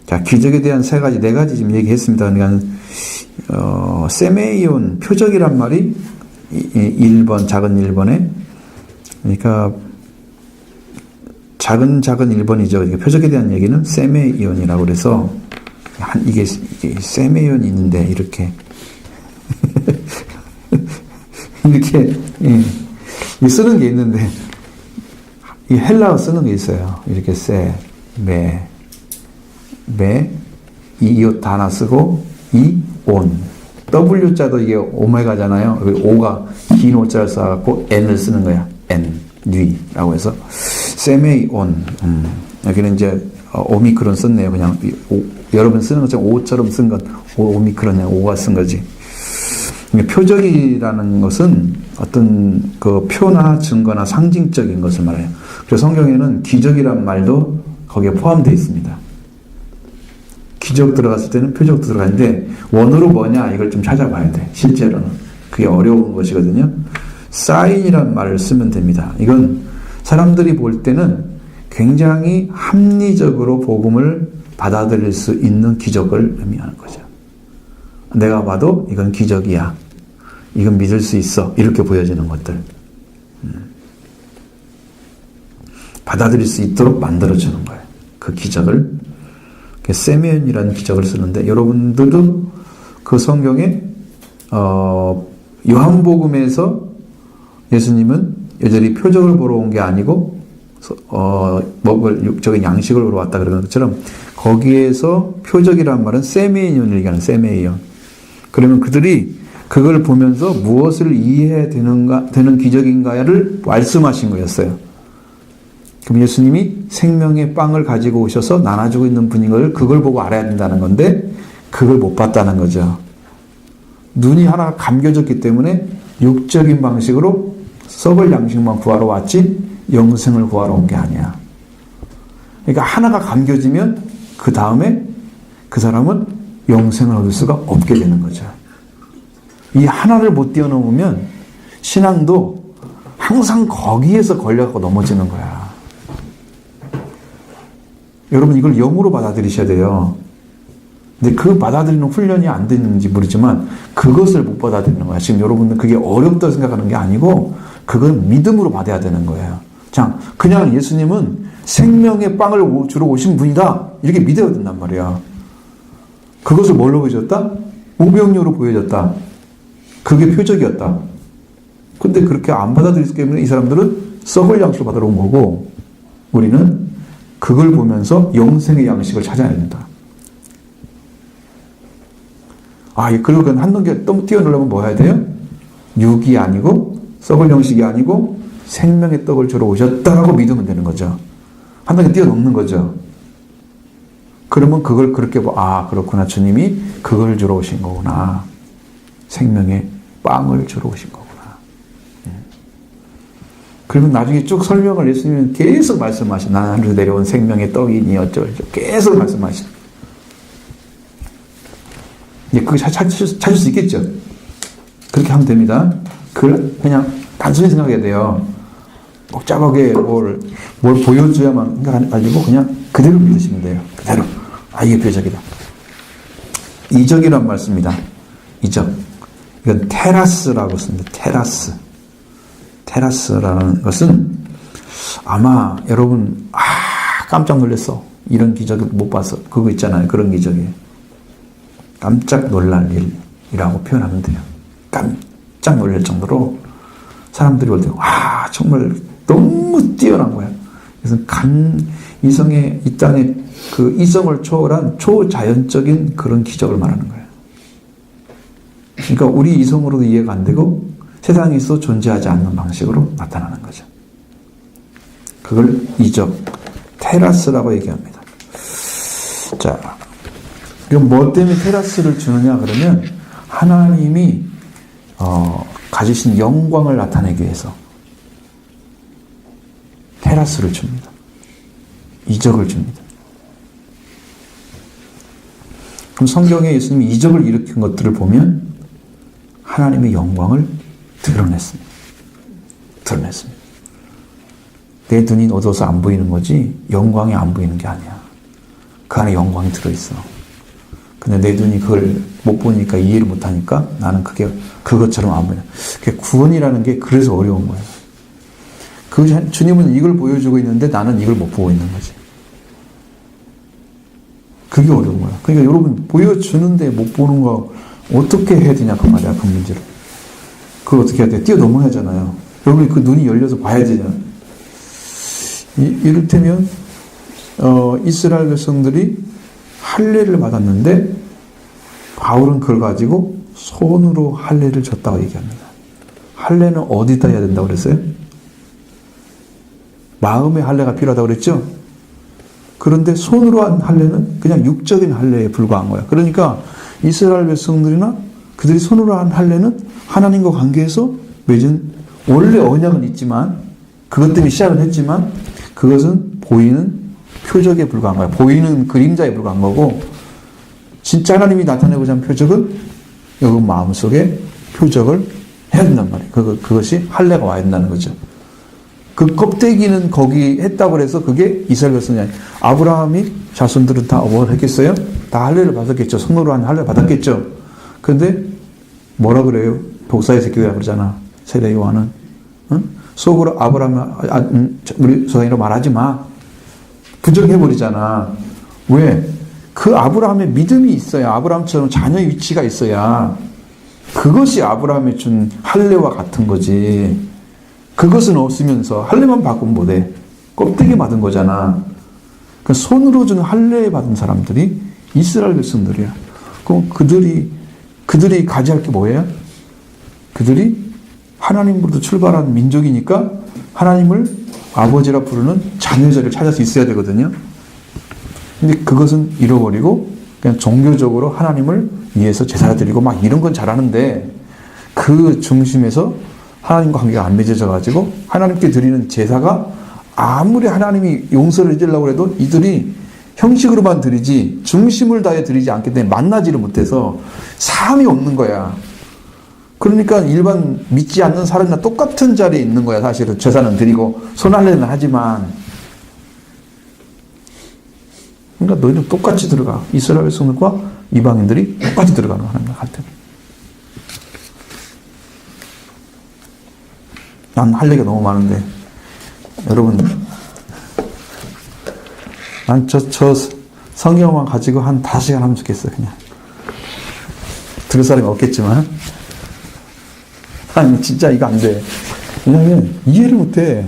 자, 기적에 대한 네 가지 지금 얘기했습니다. 그러니까, 세메이온, 표적이란 말이 1번, 작은 1번에, 그러니까, 작은 1번이죠. 표적에 대한 얘기는 세메이온이라고 그래서, 이게 세메이온이 있는데, 이렇게. 이렇게, 쓰는 게 있는데, 이 헬라어 쓰는 게 있어요. 이렇게 이옷 하나 쓰고, 온. W자도 이게 오메가잖아요. O가 긴 O자를 써갖고 N을 쓰는 거야. 뉘라고 해서. 세메이온. 여기는 이제 오미크론 썼네요. 그냥 여러분 쓰는 것처럼 O처럼 쓴 건 오미크론이야. O가 쓴 거지. 표적이라는 것은 어떤 그 표나 증거나 상징적인 것을 말해요. 그래서 성경에는 기적이란 말도 거기에 포함되어 있습니다. 기적 들어갔을 때는 표적도 들어가는데 원어로 뭐냐 이걸 좀 찾아봐야 돼. 실제로는. 그게 어려운 것이거든요. 사인이란 말을 쓰면 됩니다. 이건 사람들이 볼 때는 굉장히 합리적으로 복음을 받아들일 수 있는 기적을 의미하는 거죠. 내가 봐도 이건 기적이야. 이건 믿을 수 있어. 이렇게 보여지는 것들. 받아들일 수 있도록 만들어주는 거예요. 그 기적을. 세미온이라는 기적을 쓰는데 여러분들도 그 성경에 요한복음에서 예수님은 여전히 표적을 보러 온 게 아니고 먹을 육적인 양식을 보러 왔다 그러는 것처럼 거기에서 표적이란 말은 세미온을 얘기하는 세미온. 그러면 그들이 그걸 보면서 무엇을 이해해야 되는 기적인가를 말씀하신 거였어요. 그럼 예수님이 생명의 빵을 가지고 오셔서 나눠주고 있는 분인 걸 그걸 보고 알아야 된다는 건데 그걸 못 봤다는 거죠. 눈이 하나 감겨졌기 때문에 육적인 방식으로 썩을 양식만 구하러 왔지 영생을 구하러 온 게 아니야. 그러니까 하나가 감겨지면 그 다음에 그 사람은 영생을 얻을 수가 없게 되는 거죠. 이 하나를 못 뛰어넘으면 신앙도 항상 거기에서 걸려갖고 넘어지는 거야. 여러분 이걸 영으로 받아들이셔야 돼요. 근데 그 받아들이는 훈련이 안 되는지 모르지만 그것을 못 받아들이는 거야. 지금 여러분들 그게 어렵다고 생각하는 게 아니고 그건 믿음으로 받아야 되는 거예요. 자, 그냥 예수님은 생명의 빵을 주러 오신 분이다. 이렇게 믿어야 된단 말이야. 그것을 뭘로 보여줬다? 우병료로 보여줬다. 그게 표적이었다. 근데 그렇게 안 받아들이기 때문에 이 사람들은 썩을 양식을 받으러 온 거고 우리는 그걸 보면서 영생의 양식을 찾아야 된다. 그리고 한 단계 뛰어놀려면 뭐 해야 돼요? 육이 아니고 썩을 양식이 아니고 생명의 떡을 주러 오셨다라고 믿으면 되는 거죠. 한 단계 뛰어넘는 거죠. 그러면 그걸 그렇게 그렇구나. 주님이 그걸 주러 오신 거구나. 생명의 빵을 주러 오신 거구나. 그러면 나중에 쭉 설명을 예수님은 계속 말씀하시죠. 나는 하늘에서 내려온 생명의 떡이니 어쩌고저쩌고 계속 말씀하시죠. 그거 찾을 수 있겠죠. 그렇게 하면 됩니다. 그걸 그냥 단순히 생각해야 돼요. 복잡하게 뭘 보여줘야만 생각하지 말고 그냥 그대로 믿으시면 돼요. 그대로. 이게 표적이다. 이적이란 말 씁니다. 이적. 이건 테라스라고 씁니다. 테라스라는 것은 아마 여러분 깜짝 놀랐어. 이런 기적을 못 봐서. 그거 있잖아요. 그런 기적이. 깜짝 놀랄 일이라고 표현하면 돼요. 깜짝 놀랄 정도로 사람들이 볼 때 정말 너무 뛰어난 거야. 그래서 이 땅의 그 이성을 초월한 초자연적인 그런 기적을 말하는 거예요. 그러니까 우리 이성으로도 이해가 안 되고 세상에서 존재하지 않는 방식으로 나타나는 거죠. 그걸 이적, 테라스라고 얘기합니다. 자, 그럼 뭐 때문에 테라스를 주느냐 그러면 하나님이 가지신 영광을 나타내기 위해서 테라스를 줍니다. 이적을 줍니다. 그럼 성경에 예수님이 이적을 일으킨 것들을 보면 하나님의 영광을 드러냈습니다. 내 눈이 어두워서 안 보이는 거지 영광이 안 보이는 게 아니야. 그 안에 영광이 들어있어. 근데 내 눈이 그걸 못 보니까 이해를 못하니까 나는 그것처럼 안 보여. 구원이라는 게 그래서 어려운 거예요. 주님은 이걸 보여주고 있는데 나는 이걸 못 보고 있는 거지. 그게 어려운 거야. 그러니까 여러분 보여주는데 못 보는 거 어떻게 해야 되냐 그 말이야. 그 문제를. 그걸 어떻게 해야 돼? 뛰어넘어야 하잖아요. 여러분이 그 눈이 열려서 봐야 되잖아. 이를테면 이스라엘 백성들이 할례를 받았는데 바울은 그걸 가지고 손으로 할례를 줬다고 얘기합니다. 할례는 어디다 해야 된다고 그랬어요? 마음의 할례가 필요하다고 그랬죠? 그런데 손으로 한 할례는 그냥 육적인 할례에 불과한 거야. 그러니까 이스라엘 백성들이나 그들이 손으로 한 할례는 하나님과 관계에서 맺은 원래 언약은 있지만 그것 때문에 시작은 했지만 그것은 보이는 표적에 불과한 거야. 보이는 그림자에 불과한 거고 진짜 하나님이 나타내고자 하는 표적은 여기 마음속에 표적을 해야 된단 말이에요. 그것이 할례가 와야 된다는 거죠. 그 껍데기는 거기 했다고 해서 그게 이스라엘 백성이 아니에요. 아브라함이 자손들은 다 뭘 했겠어요? 다 할례를 받았겠죠. 성로로 한 할례 받았겠죠. 그런데 뭐라 그래요? 독사의 새끼야 그러잖아. 세례 요한은. 응? 속으로 아브라함, 우리 조상이라고 말하지 마. 부정해버리잖아. 왜? 그 아브라함의 믿음이 있어야, 아브라함처럼 자녀의 위치가 있어야 그것이 아브라함이 준 할례와 같은 거지. 그것은 없으면서 할례만 바꾸면 못해. 껍데기 받은 거잖아. 그 손으로 준 할례 받은 사람들이 이스라엘 백성들이야. 그럼 그들이 가지할 게 뭐예요? 그들이 하나님으로부터 출발한 민족이니까 하나님을 아버지라 부르는 자녀의 자리를 찾을 수 있어야 되거든요. 근데 그것은 잃어버리고 그냥 종교적으로 하나님을 위해서 제사 드리고 막 이런 건 잘하는데 그 중심에서 하나님과 관계가 안 맺어져 가지고 하나님께 드리는 제사가 아무리 하나님이 용서를 해주려고 해도 이들이 형식으로만 드리지 중심을 다해 드리지 않기 때문에 만나지를 못해서 사함이 없는 거야. 그러니까 일반 믿지 않는 사람이나 똑같은 자리에 있는 거야. 사실은 제사는 드리고 손할례는 하지만. 그러니까 너희는 똑같이 들어가. 이스라엘 백성들과 이방인들이 똑같이 들어가는 하나님과 같은. 난 할 얘기가 너무 많은데 여러분 난 저 성경만 가지고 한 5시간 하면 좋겠어요. 그냥 들을 사람이 없겠지만 아니 진짜 이거 안 돼. 왜냐면 이해를 못해.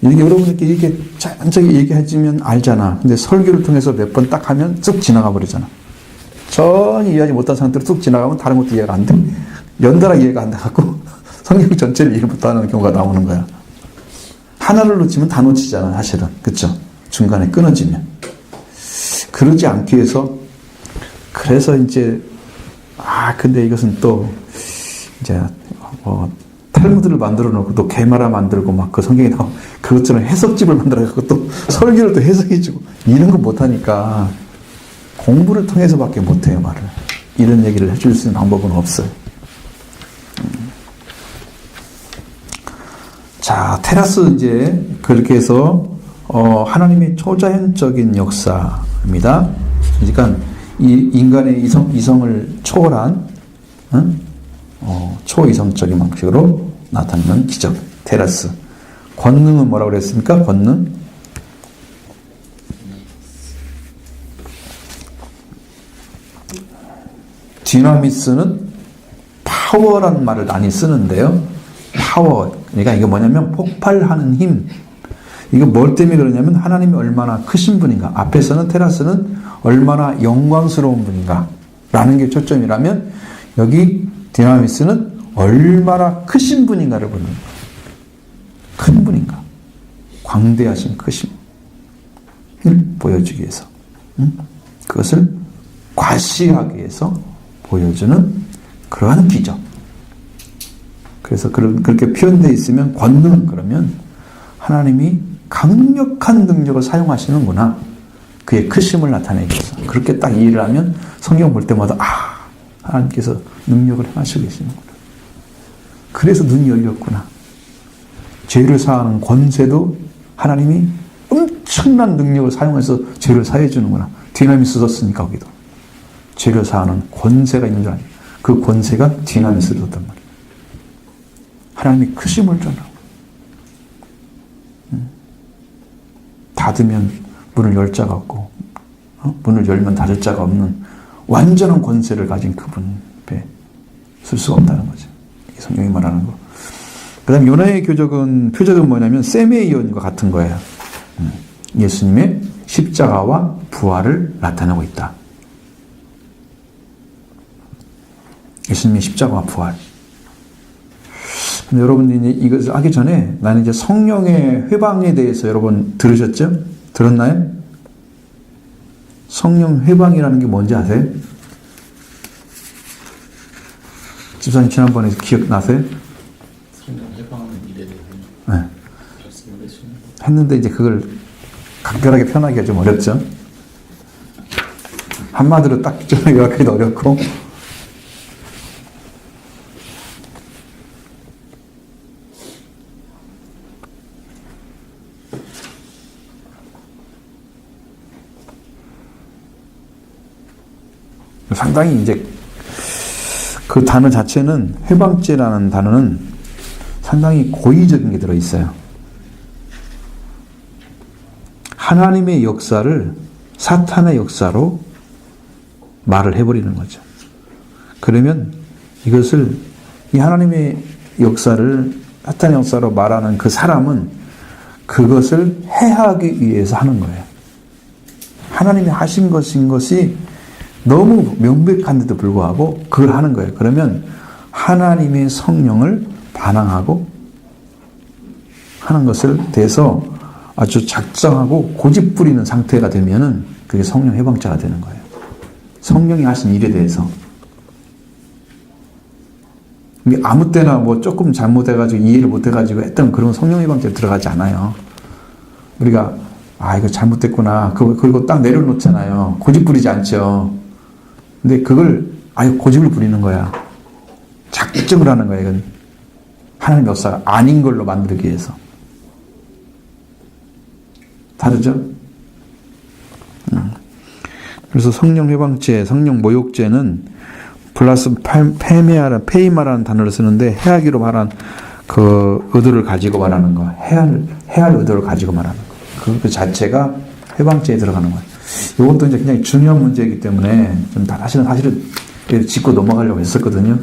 이렇게 여러분에게 이렇게 자연스럽게 얘기해주면 알잖아. 근데 설교를 통해서 몇 번 딱 하면 쑥 지나가 버리잖아. 전혀 이해하지 못한 상태로 쑥 지나가면 다른 것도 이해가 안 돼. 연달아 이해가 안 돼갖고 성경 전체를 이해 못하는 경우가 나오는 거야. 하나를 놓치면 다 놓치잖아, 사실은. 그쵸? 중간에 끊어지면. 그러지 않기 위해서, 그래서 이제, 근데 이것은 또, 이제, 탈무드를 만들어 놓고 또 개마라 만들고 막 그 성경에 나온 그것처럼 해석집을 만들어 갖고 또 설교를 또 해석해주고 이런 거 못하니까 공부를 통해서밖에 못해요, 말을. 이런 얘기를 해줄 수 있는 방법은 없어요. 자, 테라스 이제 그렇게 해서 하나님의 초자연적인 역사입니다. 그러니까 이 인간의 이성을 초월한 초이성적인 방식으로 나타나는 기적. 테라스. 권능은 뭐라고 그랬습니까? 권능. 디나미스는 파워라는 말을 많이 쓰는데요. 파워. 그러니까 이게 뭐냐면 폭발하는 힘. 이거 뭘 때문에 그러냐면 하나님이 얼마나 크신 분인가. 앞에서는 테라스는 얼마나 영광스러운 분인가. 라는 게 초점이라면 여기 디나미스는 얼마나 크신 분인가를 보는 거예요. 큰 분인가. 광대하신 크심을 보여주기 위해서. 그것을 과시하기 위해서 보여주는 그러한 기적. 그래서 그렇게 표현되어 있으면 권능 그러면 하나님이 강력한 능력을 사용하시는구나. 그의 크심을 나타내기 위해서. 그렇게 딱 이해를 하면 성경 볼 때마다 하나님께서 능력을 행하시고 계시는구나. 그래서 눈이 열렸구나. 죄를 사하는 권세도 하나님이 엄청난 능력을 사용해서 죄를 사해 주는구나. 디나미스 썼으니까 거기도. 죄를 사하는 권세가 있는 줄 아니에요. 그 권세가 디나미스를 썼단 말이에요. 하나님이 크심을 전하고 닫으면 문을 열 자가 없고 문을 열면 닫을 자가 없는 완전한 권세를 가진 그분 앞에 쓸 수가 없다는 거죠. 이게 성경이 말하는 거. 그 다음 요나의 표적은 뭐냐면 셈의 예언과 같은 거예요. 예수님의 십자가와 부활을 나타내고 있다. 예수님의 십자가와 부활. 근데 여러분들이 이것을 하기 전에 나는 이제 성령의 회방에 대해서 여러분 들으셨죠? 들었나요? 성령 회방이라는 게 뭔지 아세요? 집사님 지난번에 기억나세요? 성령 회방은 이래도 네. 했는데 이제 그걸 간결하게 표현하기가 좀 어렵죠? 한마디로 딱 요약하기도 어렵고 상당히 이제 그 단어 자체는 회방죄라는 단어는 상당히 고의적인 게 들어있어요. 하나님의 역사를 사탄의 역사로 말을 해버리는 거죠. 그러면 이것을 이 하나님의 역사를 사탄의 역사로 말하는 그 사람은 그것을 해하기 위해서 하는 거예요. 하나님이 하신 것이 너무 명백한데도 불구하고 그걸 하는 거예요. 그러면 하나님의 성령을 반항하고 하는 것을 대해서 아주 작정하고 고집 부리는 상태가 되면은 그게 성령 해방자가 되는 거예요. 성령이 하신 일에 대해서. 아무 때나 뭐 조금 잘못해가지고 이해를 못해가지고 했던 그런 성령 해방죄에 들어가지 않아요. 우리가 이거 잘못됐구나. 그리고 딱 내려놓잖아요. 고집 부리지 않죠. 근데 그걸 고집을 부리는 거야. 작정을 하는 거야. 이건 하나님 역사가 아닌 걸로 만들기 위해서. 다르죠? 그래서 성령 해방죄, 성령 모욕죄는 플러스 페이마라는 단어를 쓰는데 해하기로 말한 그 의도를 가지고 말하는 거, 해할 의도를 가지고 말하는 거. 그 자체가 해방죄에 들어가는 거예요. 이것도 이제 굉장히 중요한 문제이기 때문에 좀 사실은 짚고 넘어가려고 했었거든요.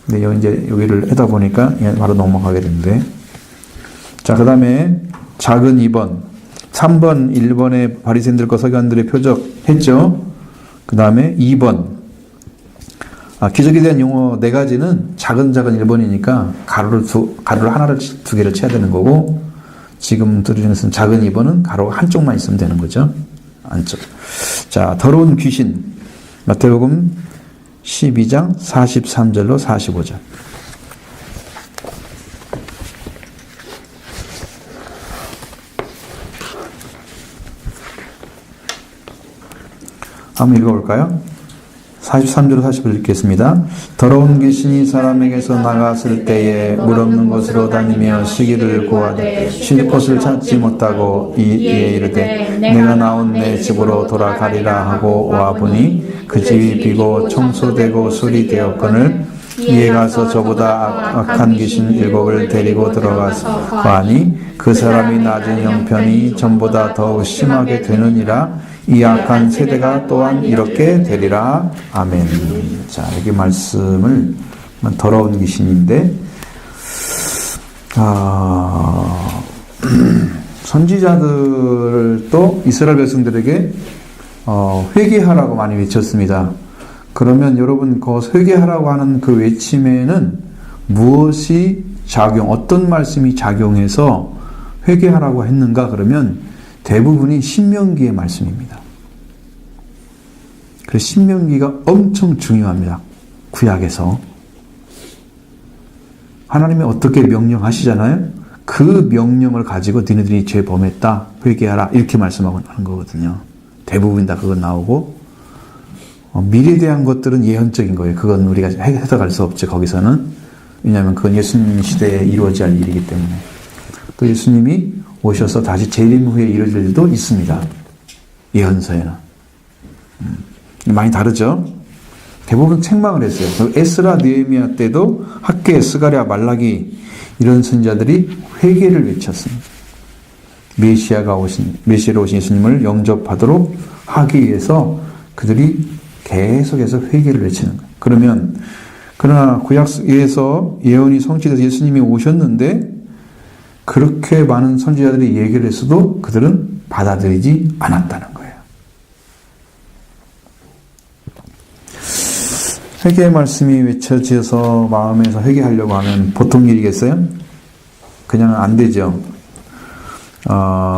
근데 여기를 하다 보니까 바로 넘어가게 되는데. 자, 그 다음에 작은 2번. 3번, 1번에 바리새인들과 서기관들의 표적 했죠. 그 다음에 2번. 기적에 대한 용어 4가지는 작은 1번이니까 가로를 하나를 2개를 쳐야 되는 거고, 지금 들으시는 것은 작은 2번은 가로 한쪽만 있으면 되는 거죠. 안쪽. 자, 더러운 귀신. 마태복음 12장 43절로 45절. 한번 읽어볼까요? 43절 40절 읽겠습니다. 더러운 귀신이 사람에게서 나갔을 때에 물 없는 곳으로 다니며 쉬기를 구하되 쉴 곳을 찾지 못하고 이에 이르되 내가 나온 내 집으로 돌아가리라 하고 와보니 그 집이 비고 청소되고 수리되었거늘 이에 가서 저보다 악한 귀신 7을 데리고 들어가서 하니 그 사람이 낮은 형편이 전보다 더욱 심하게 되느니라. 이 악한 세대가 또한 이렇게 되리라. 아멘. 자, 여기 말씀을 더러운 귀신인데 선지자들도 이스라엘 백성들에게 회개하라고 많이 외쳤습니다. 그러면 여러분 그 회개하라고 하는 그 외침에는 무엇이 어떤 말씀이 작용해서 회개하라고 했는가? 그러면 대부분이 신명기의 말씀입니다. 그래서 신명기가 엄청 중요합니다. 구약에서. 하나님이 어떻게 명령하시잖아요? 그 명령을 가지고 너희들이 죄 범했다. 회개하라. 이렇게 말씀하고 하는 거거든요. 대부분 다 그건 나오고 미래에 대한 것들은 예언적인 거예요. 그건 우리가 해석할 수 없죠. 거기서는. 왜냐하면 그건 예수님 시대에 이루어져야 할 일이기 때문에. 또 예수님이 오셔서 다시 재림 후에 이루어질 일도 있습니다. 예언서에는. 많이 다르죠? 대부분 책망을 했어요. 에스라, 느헤미야 때도 학개, 스가랴, 말라기 이런 선지자들이 회개를 외쳤습니다. 메시아로 오신 예수님을 영접하도록 하기 위해서 그들이 계속해서 회개를 외치는 거예요. 그러나 구약에서 예언이 성취돼서 예수님이 오셨는데 그렇게 많은 선지자들이 얘기를 했어도 그들은 받아들이지 않았다는 거예요. 회개의 말씀이 외쳐져서 마음에서 회개하려고 하면 보통 일이겠어요? 그냥 안 되죠.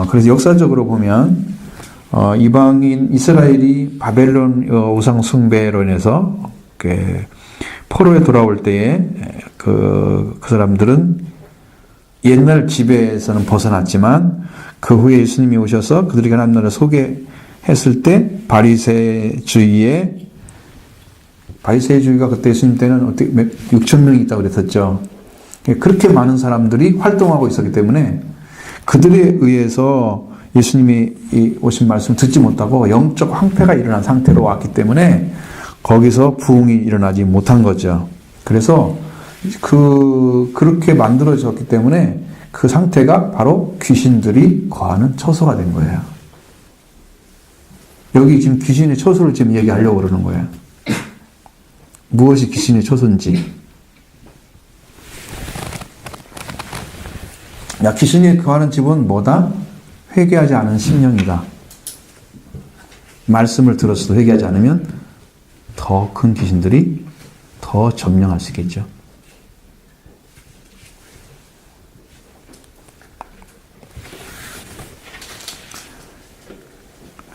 그래서 역사적으로 보면 이방인 이스라엘이 바벨론 우상 숭배로 인해서 포로에 돌아올 때에 그 사람들은 옛날 지배에서는 벗어났지만 그 후에 예수님이 오셔서 그들에게 하나님 나라를 소개했을 때 바리새주의가 그때 예수님 때는 어떻게 6천 명이 있다고 그랬었죠. 그렇게 많은 사람들이 활동하고 있었기 때문에 그들에 의해서 예수님이 오신 말씀 듣지 못하고 영적 황폐가 일어난 상태로 왔기 때문에 거기서 부흥이 일어나지 못한 거죠. 그래서 그렇게 만들어졌기 때문에 그 상태가 바로 귀신들이 거하는 처소가 된 거예요. 여기 지금 귀신의 처소를 지금 얘기하려고 그러는 거예요. 무엇이 귀신의 처소인지. 야, 귀신이 거하는 집은 뭐다? 회개하지 않은 심령이다. 말씀을 들었어도 회개하지 않으면 더 큰 귀신들이 더 점령할 수 있겠죠.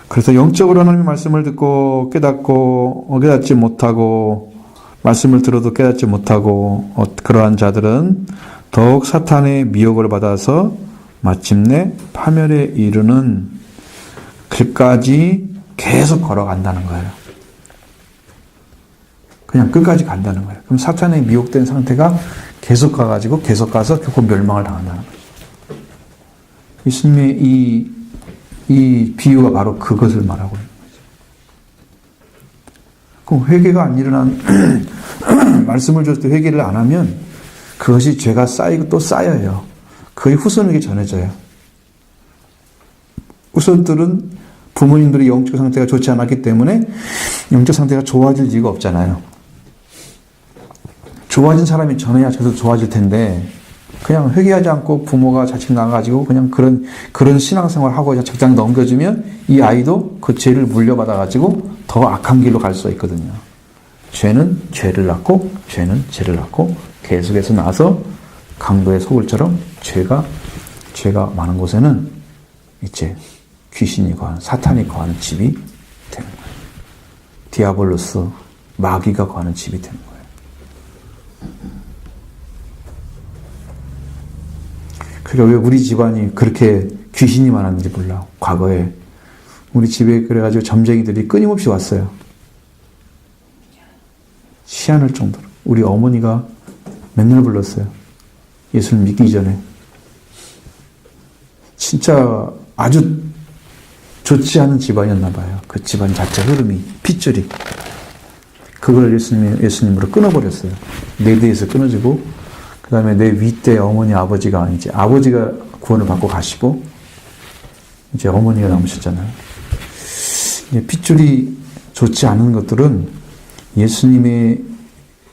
그래서 영적으로 하나님의 말씀을 듣고 깨닫고 깨닫지 못하고 말씀을 들어도 깨닫지 못하고 그러한 자들은 더욱 사탄의 미혹을 받아서 마침내 파멸에 이르는 길까지 계속 걸어간다는 거예요. 그냥 끝까지 간다는 거예요. 그럼 사탄에 미혹된 상태가 계속 가가지고 계속 가서 결국 멸망을 당한다는 거죠. 예수님의 이 비유가 바로 그것을 말하고 있는 거죠. 그럼 회개가 안 일어난 말씀을 줬을 때 회개를 안 하면 그것이 죄가 쌓이고 또 쌓여요. 그게 후손에게 전해져요. 후손들은 부모님들의 영적 상태가 좋지 않았기 때문에 영적 상태가 좋아질 리가 없잖아요. 좋아진 사람이 전해야 계속 좋아질 텐데 그냥 회개하지 않고 부모가 자식 낳아가지고 그냥 그런 신앙생활 하고 직장 넘겨주면 이 아이도 그 죄를 물려받아가지고 더 악한 길로 갈 수 있거든요. 죄는 죄를 낳고 죄는 죄를 낳고 계속해서 나서 강도의 소굴처럼 죄가 많은 곳에는 이제 귀신이 거하는 사탄이 거하는 집이 되는 거예요. 디아볼로스 마귀가 거하는 집이 되는 거예요. 그러니까 왜 우리 집안이 그렇게 귀신이 많았는지 몰라. 과거에 우리 집에 그래가지고 점쟁이들이 끊임없이 왔어요. 희한할 정도로. 우리 어머니가 맨날 불렀어요. 예수를 믿기 전에. 진짜 아주 좋지 않은 집안이었나 봐요. 그 집안 자체 흐름이, 핏줄이. 그걸 예수님으로 끊어버렸어요. 내 대에서 끊어지고, 그 다음에 내 윗대 어머니, 아버지가 이제 아버지가 구원을 받고 가시고, 이제 어머니가 남으셨잖아요. 핏줄이 좋지 않은 것들은 예수님의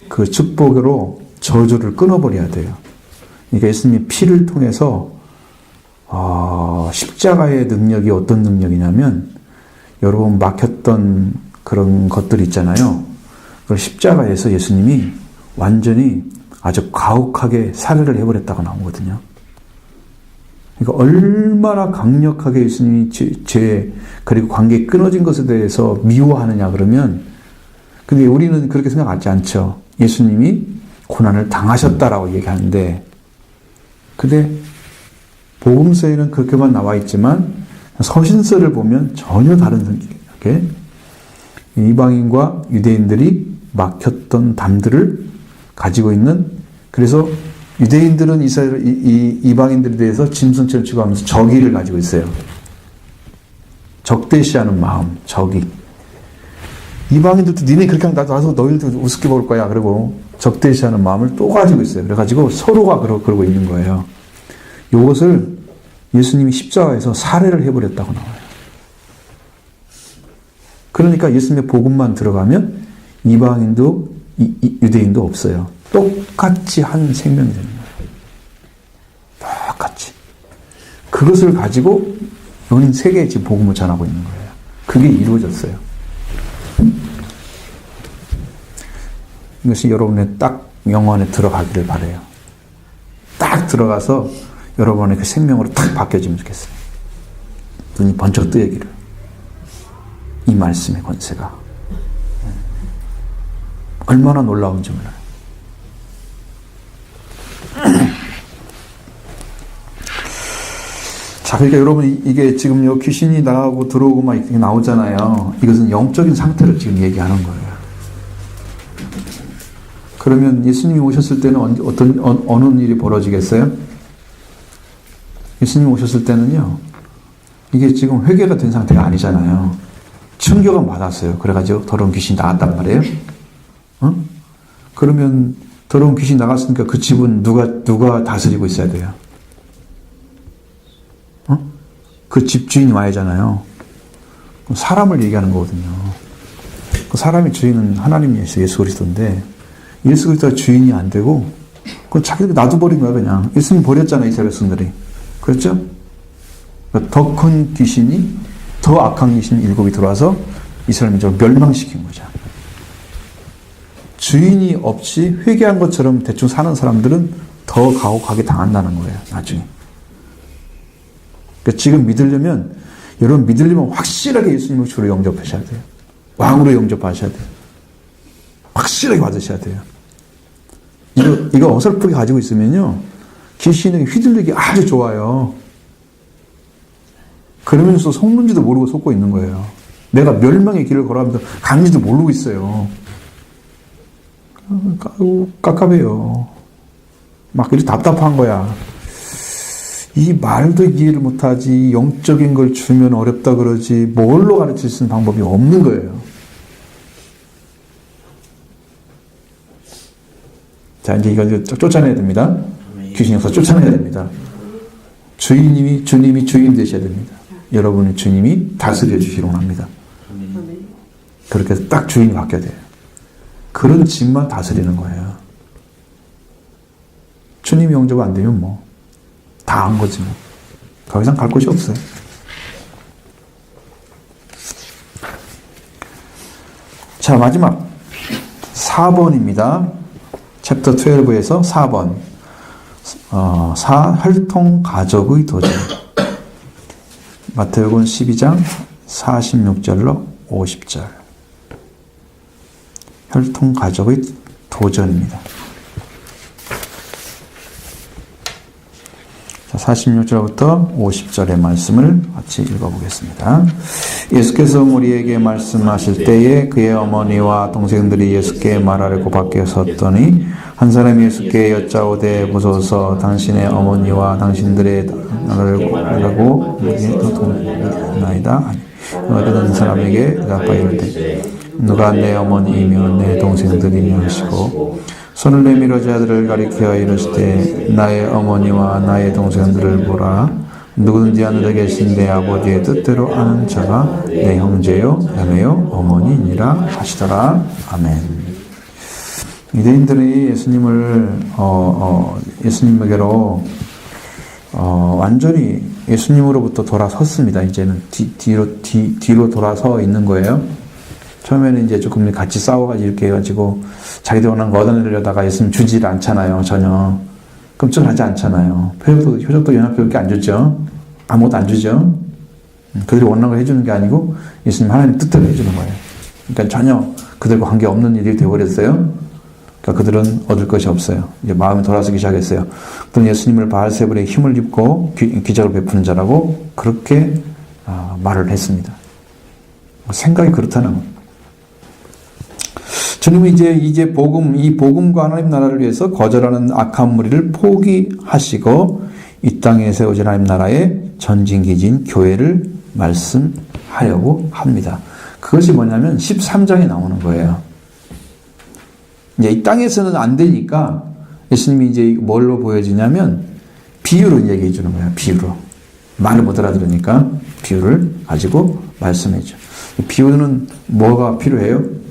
그 축복으로 저주를 끊어버려야 돼요. 그러니까 예수님의 피를 통해서 십자가의 능력이 어떤 능력이냐면 여러분 막혔던 그런 것들이 있잖아요. 그걸 십자가에서 예수님이 완전히 아주 가혹하게 살해를 해버렸다고 나오거든요. 그러니까 얼마나 강력하게 예수님이 죄 그리고 관계 끊어진 것에 대해서 미워하느냐 그러면 근데 우리는 그렇게 생각하지 않죠. 예수님이 고난을 당하셨다라고 얘기하는데 근데 복음서에는 그렇게만 나와 있지만 서신서를 보면 전혀 다른 성격이에요. 이방인과 유대인들이 막혔던 담들을 가지고 있는 그래서 유대인들은 이방인들에 대해서 짐승처럼 취급하면서 적의를 가지고 있어요. 적대시하는 마음, 적의. 이방인들도 니네 그렇게 하면 나도 너희들도 우습게 볼 거야. 그리고 적대시하는 마음을 또 가지고 있어요. 그래가지고 서로가 그러고 있는 거예요. 이것을 예수님이 십자가에서 살해를 해버렸다고 나와요. 그러니까 예수님의 복음만 들어가면 이방인도 유대인도 없어요. 똑같이 한 생명이 되는 거예요. 똑같이. 그것을 가지고 온 세계에 지금 복음을 전하고 있는 거예요. 그게 이루어졌어요. 이것이 여러분의 딱 영혼에 들어가기를 바라요. 딱 들어가서 여러분의 그 생명으로 딱 바뀌어지면 좋겠어요. 눈이 번쩍 뜨이기를. 이 말씀의 권세가 얼마나 놀라운지 몰라요. 자, 그러니까 여러분 이게 지금 귀신이 나가고 들어오고 막 이렇게 나오잖아요. 이것은 영적인 상태를 지금 얘기하는 거예요. 그러면 예수님이 오셨을 때는 어느 일이 벌어지겠어요? 예수님이 오셨을 때는요, 이게 지금 회개가 된 상태가 아니잖아요. 청교가 받았어요. 그래가지고 더러운 귀신이 나갔단 말이에요. 어? 그러면 더러운 귀신이 나갔으니까 그 집은 누가 다스리고 있어야 돼요? 어? 그 집주인이 와야잖아요. 사람을 얘기하는 거거든요. 그 사람의 주인은 하나님이시죠. 예수 그리스도인데 예수 그리스도가 주인이 안 되고 그건 자기들이 놔둬버린 거야 그냥. 예수님 버렸잖아요. 이스라엘 백성들이. 그렇죠? 그러니까 더 큰 귀신이 더 악한 귀신 7이 들어와서 이스라엘 민족을 멸망시킨 거죠. 주인이 없이 회개한 것처럼 대충 사는 사람들은 더 가혹하게 당한다는 거예요. 나중에. 그러니까 지금 믿으려면 여러분 믿으려면 확실하게 예수님을 주로 영접하셔야 돼요. 왕으로 영접하셔야 돼요. 확실하게 받으셔야 돼요. 이거 어설프게 가지고 있으면요. 귀신에게 휘둘리기 아주 좋아요. 그러면서 속는지도 모르고 속고 있는 거예요. 내가 멸망의 길을 걸어가면서 가는지도 모르고 있어요. 깝깝해요. 막 이렇게 답답한 거야. 이 말도 이해를 못하지, 영적인 걸 주면 어렵다 그러지, 뭘로 가르칠 수 있는 방법이 없는 거예요. 자, 이제 이거 쫓아내야 됩니다. 귀신이 없어 쫓아내야 됩니다. 주님이 주인 되셔야 됩니다. 여러분의 주님이 다스려 주시기로 합니다. 그렇게 해서 딱 주인이 바뀌어야 돼요. 그런 집만 다스리는 거예요. 주님이 영접 안 되면 뭐 다 한 거지 뭐. 더 이상 갈 곳이 없어요. 자, 마지막 4번입니다. 챕터 12에서 4번. 혈통 가족의 도전. 마태복음 12장 46절로 50절. 혈통 가족의 도전입니다. 자, 46절부터 50절의 말씀을 같이 읽어보겠습니다. 예수께서 우리에게 말씀하실 때에 그의 어머니와 동생들이 예수께 말하려고 밖에 섰더니 한 사람이 예수께 여짜오되 보소서 당신의 어머니와 당신들의 말하라고 나이다. 어떤 사람에게 대답하여 이르되 누가 내 어머니이며 내 동생들이며 하시고 손을 내밀어 자들을 가리켜 이르시되 나의 어머니와 나의 동생들을 보라. 누구든지 하늘에 계신 내 아버지의 뜻대로 하는 자가 내 형제요 자매요 어머니니라 하시더라. 아멘. 유대인들이 예수님을 예수님에게로 완전히 예수님으로부터 돌아섰습니다. 이제는 뒤로 돌아서 있는 거예요. 처음에는 이제 조금 같이 싸워가지고 이렇게 해가지고 자기들 원하는 거 얻어내려다가 예수님 주질 않잖아요. 전혀. 끔찍하지 않잖아요. 표적도 연합교육이 안 주죠. 아무것도 안 주죠. 그들이 원하는 걸 해주는 게 아니고 예수님 하나님 뜻대로 해주는 거예요. 그러니까 전혀 그들과 관계없는 일이 되어버렸어요. 그러니까 그들은 얻을 것이 없어요. 이제 마음이 돌아서기 시작했어요. 그는 예수님을 바알세불의 힘을 입고 기적을 베푸는 자라고 그렇게 말을 했습니다. 생각이 그렇다는 거예요. 주님은 이제 이 복음과 하나님 나라를 위해서 거절하는 악한 무리를 포기하시고 이 땅에 세워진 하나님 나라의 전진기지인 교회를 말씀하려고 합니다. 그것이 뭐냐면 13장에 나오는 거예요. 이제 이 땅에서는 안 되니까 예수님이 이제 뭘로 보여지냐면 비유로 얘기해 주는 거예요. 비유로. 말을 못 알아들으니까 비유를 가지고 말씀해 줘. 비유는 뭐가 필요해요?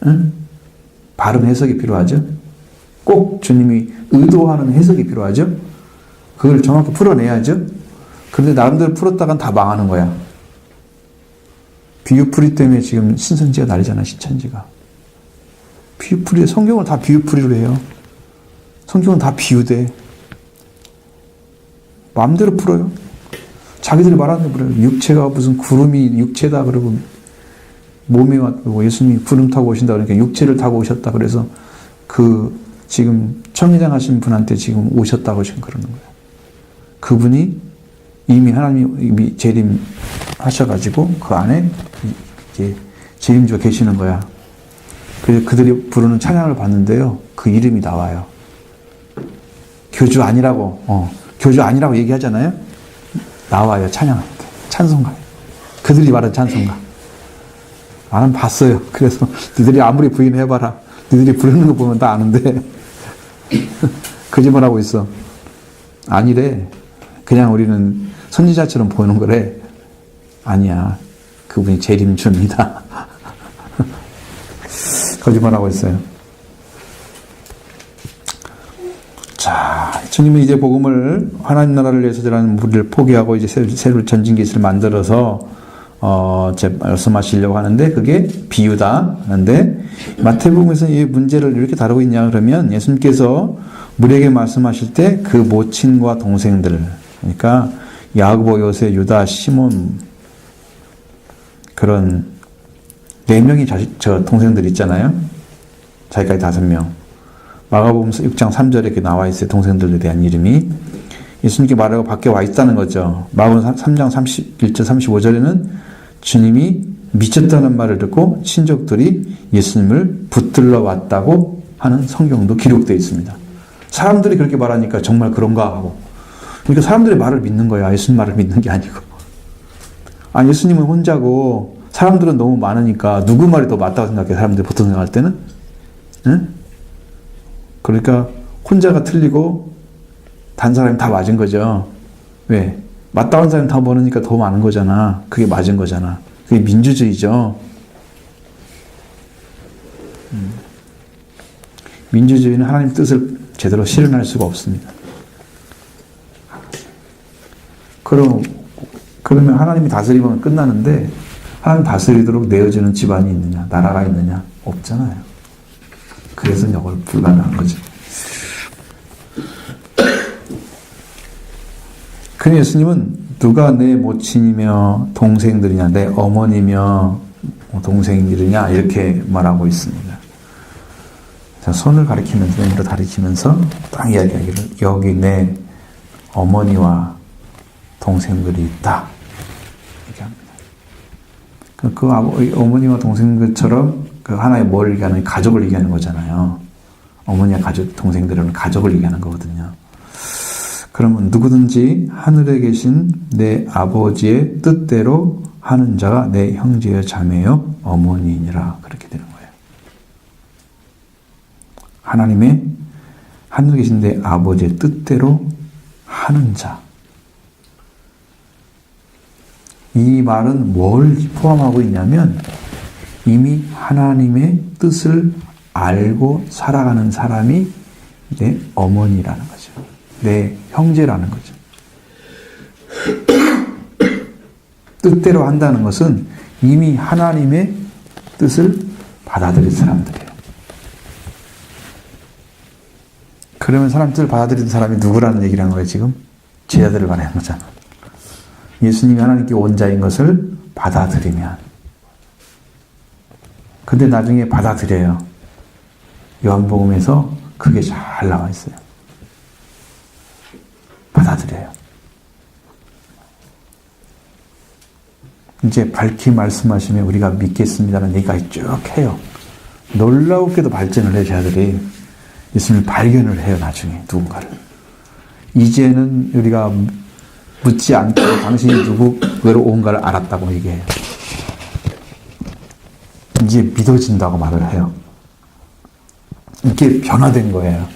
응? 바른 해석이 필요하죠. 꼭 주님이 의도하는 해석이 필요하죠. 그걸 정확히 풀어내야죠. 그런데 나름대로 풀었다간 다 망하는 거야. 비유풀이 때문에 지금 신천지가 난리잖아. 신천지가. 비유풀이, 성경을 다 비유풀이로 해요. 성경은 다 비유돼. 마음대로 풀어요. 자기들이 말하는 대로 풀어요. 육체가 무슨 구름이 육체다 그러고 몸에 왔고 예수님이 구름 타고 오신다 그러니까 육체를 타고 오셨다 그래서 그 지금 청회장 하신 분한테 지금 오셨다고 지금 그러는 거예요. 그분이 이미 하나님이 재림하셔가지고 그 안에 이제 재림주가 계시는 거야. 그래서 그들이 부르는 찬양을 봤는데요. 그 이름이 나와요. 교주 아니라고 얘기하잖아요. 나와요. 찬양할 때. 찬송가요. 그들이 말한 찬송가. 나는 봤어요. 그래서 너희들이 아무리 부인해봐라. 너희들이 부르는 거 보면 다 아는데 거짓말하고 있어. 아니래. 그냥 우리는 선지자처럼 보이는 거래. 아니야. 그분이 재림주입니다. 거짓말하고 있어요. 자, 주님은 이제 복음을 하나님 나라를 위해서 저라는 무리를 포기하고 이제 새로 전진기술을 만들어서 말씀하시려고 하는데 그게 비유다 하는데 마태복음에서 이 문제를 이렇게 다루고 있냐 그러면 예수님께서 무리에게 말씀하실 때 그 모친과 동생들 그러니까 야고보, 요새, 유다, 시몬 그런 4명이 동생들 있잖아요. 자기까지 5명. 마가복음서 6장 3절에 이렇게 나와 있어요. 동생들에 대한 이름이. 예수님께 말하고 밖에 와 있다는 거죠. 마가복음 3장 31절 35절에는 주님이 미쳤다는 말을 듣고 친족들이 예수님을 붙들러 왔다고 하는 성경도 기록되어 있습니다. 사람들이 그렇게 말하니까 정말 그런가 하고. 그러니까 사람들의 말을 믿는 거야. 예수님 말을 믿는 게 아니고. 예수님은 혼자고 사람들은 너무 많으니까 누구 말이 더 맞다고 생각해. 사람들이 보통 생각할 때는. 응? 그러니까 혼자가 틀리고 단 사람이 다 맞은 거죠. 왜? 맞다운 사람이 다 모르니까 더 많은 거잖아. 그게 맞은 거잖아. 그게 민주주의죠. 민주주의는 하나님 뜻을 제대로 실현할 수가 없습니다. 그러면 하나님이 다스리면 끝나는데 하나님 다스리도록 내어주는 집안이 있느냐, 나라가 있느냐? 없잖아요. 그래서 이걸 불가능한 거죠. 그 예수님은 누가 내 모친이며 동생들이냐, 내 어머니며 동생들이냐 이렇게 말하고 있습니다. 자, 손을 가리키면서 왼으로 가리키면서 딱 이야기하기를 여기 내 어머니와 동생들이 있다 이렇게 합니다. 그 어머니와 동생들처럼 그 하나의 뭘 얘기하는 가족을 얘기하는 거잖아요. 어머니와 가족, 동생들은 가족을 얘기하는 거거든요. 그러면 누구든지 하늘에 계신 내 아버지의 뜻대로 하는 자가 내 형제여 자매여 어머니이니라 그렇게 되는 거예요. 하나님의 하늘에 계신 내 아버지의 뜻대로 하는 자. 이 말은 뭘 포함하고 있냐면 이미 하나님의 뜻을 알고 살아가는 사람이 내 어머니라는 거죠. 내 형제라는 거죠. 뜻대로 한다는 것은 이미 하나님의 뜻을 받아들인 사람들이에요. 그러면 사람 뜻을 받아들인 사람이 누구라는 얘기를 하는 거예요, 지금? 제자들을 말하는 거잖아. 예수님이 하나님께 온 자인 것을 받아들이면. 근데 나중에 받아들여요. 요한복음에서 그게 잘 나와 있어요. 받아들여요. 이제 밝히 말씀하시면 우리가 믿겠습니다라는 얘기가 쭉 해요. 놀라우게도 발전을 해요, 제자들이. 예수님을 발견을 해요, 나중에 누군가를. 이제는 우리가 묻지 않고 당신이 누구로 온가를 알았다고 얘기해요. 이제 믿어진다고 말을 해요. 이게 변화된 거예요.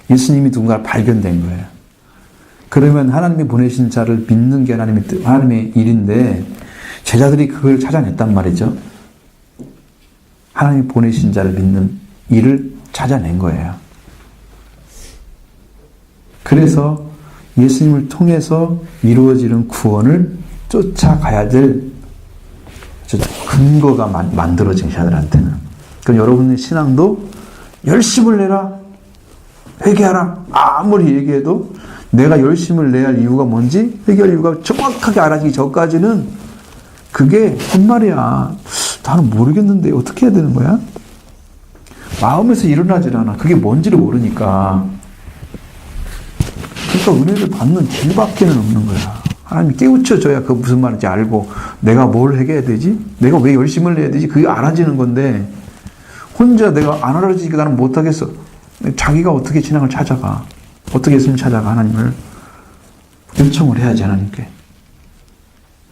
예수님이 누군가를 발견된 거예요. 그러면 하나님이 보내신 자를 믿는 게 하나님의 일인데 제자들이 그걸 찾아냈단 말이죠. 하나님이 보내신 자를 믿는 일을 찾아낸 거예요. 그래서 예수님을 통해서 이루어지는 구원을 쫓아가야 될 근거가 만들어진 자들한테는. 그럼 여러분의 신앙도 열심을 내라, 회개하라. 아무리 얘기해도 내가 열심을 내야 할 이유가 뭔지 회개할 이유가 정확하게 알아지기 전까지는 그게 헛말이야. 나는 모르겠는데 어떻게 해야 되는 거야? 마음에서 일어나질 않아. 그게 뭔지를 모르니까. 그러니까 은혜를 받는 길밖에는 없는 거야. 하나님이 깨우쳐줘야 그 무슨 말인지 알고 내가 뭘 해야 되지? 내가 왜 열심을 내야 되지? 그게 알아지는 건데 혼자 내가 안 알아지니까 나는 못하겠어. 자기가 어떻게 신앙을 찾아가? 어떻게 예수님 찾아가? 하나님을 요청을 해야지 하나님께.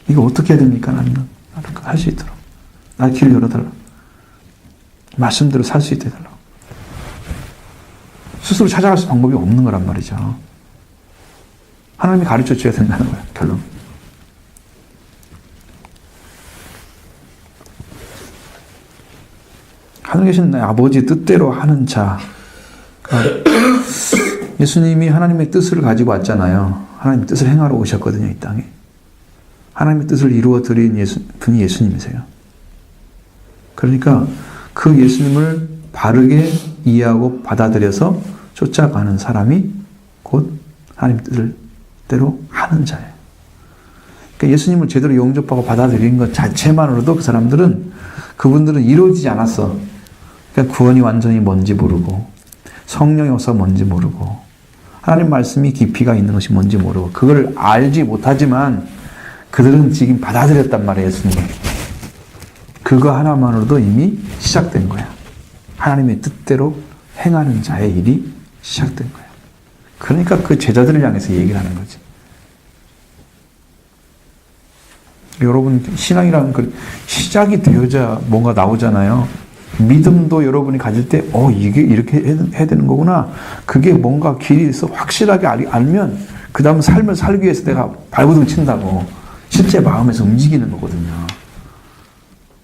이거 어떻게 해야 됩니까? 하나님은? 살 수 있도록. 나 길 열어달라. 말씀대로 살 수 있게 해달라고. 스스로 찾아갈 수 방법이 없는 거란 말이죠. 하나님이 가르쳐 줘야 된다는 거예요. 결론. 하늘에 계신 내 아버지 뜻대로 하는 자. 그러니까 예수님이 하나님의 뜻을 가지고 왔잖아요. 하나님의 뜻을 행하러 오셨거든요, 이 땅에. 하나님의 뜻을 이루어 드린 분이 예수님이세요. 그러니까 그 예수님을 바르게 이해하고 받아들여서 쫓아가는 사람이 곧 하나님의 뜻대로 하는 자예요. 그러니까 예수님을 제대로 영접하고 받아들인 것 자체만으로도 그 사람들은, 그분들은 이루어지지 않았어. 그러니까 구원이 완전히 뭔지 모르고, 성령의 역사가 뭔지 모르고, 하나님 말씀이 깊이가 있는 것이 뭔지 모르고, 그걸 알지 못하지만 그들은 지금 받아들였단 말이에요, 예수님. 그거 하나만으로도 이미 시작된 거야. 하나님의 뜻대로 행하는 자의 일이 시작된 거야. 그러니까 그 제자들을 향해서 얘기를 하는 거지. 여러분, 신앙이라는 그 시작이 되어야 뭔가 나오잖아요. 믿음도 여러분이 가질 때, 이게 이렇게 해야 되는 거구나. 그게 뭔가 길이 있어. 확실하게 알면, 그 다음 삶을 살기 위해서 내가 발버둥 친다고. 실제 마음에서 움직이는 거거든요.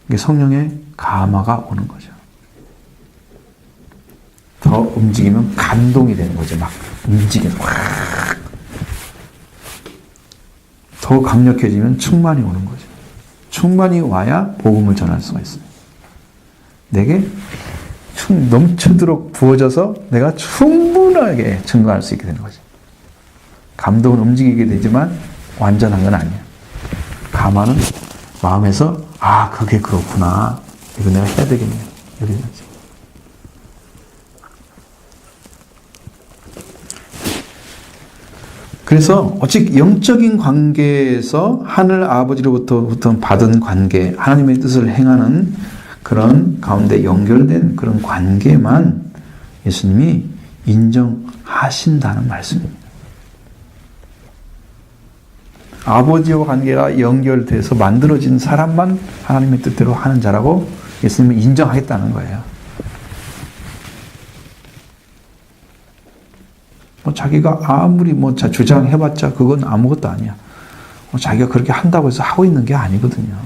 이게 성령의 감화가 오는 거죠. 더 움직이면 감동이 되는 거죠. 막 움직이면 확. 더 강력해지면 충만이 오는 거죠. 충만이 와야 복음을 전할 수가 있어요. 내게 넘치도록 부어져서 내가 충분하게 증거할 수 있게 되는 거죠. 감동은 움직이게 되지만 완전한 건 아니에요. 감화는 마음에서 그게 그렇구나. 이거 내가 해야 되겠네. 이렇게 되죠. 그래서 오직 영적인 관계에서 하늘 아버지로부터 받은 관계, 하나님의 뜻을 행하는 그런 가운데 연결된 그런 관계만 예수님이 인정하신다는 말씀입니다. 아버지와 관계가 연결돼서 만들어진 사람만 하나님의 뜻대로 하는 자라고 예수님은 인정하겠다는 거예요. 자기가 아무리 주장해봤자 그건 아무것도 아니야. 자기가 그렇게 한다고 해서 하고 있는 게 아니거든요.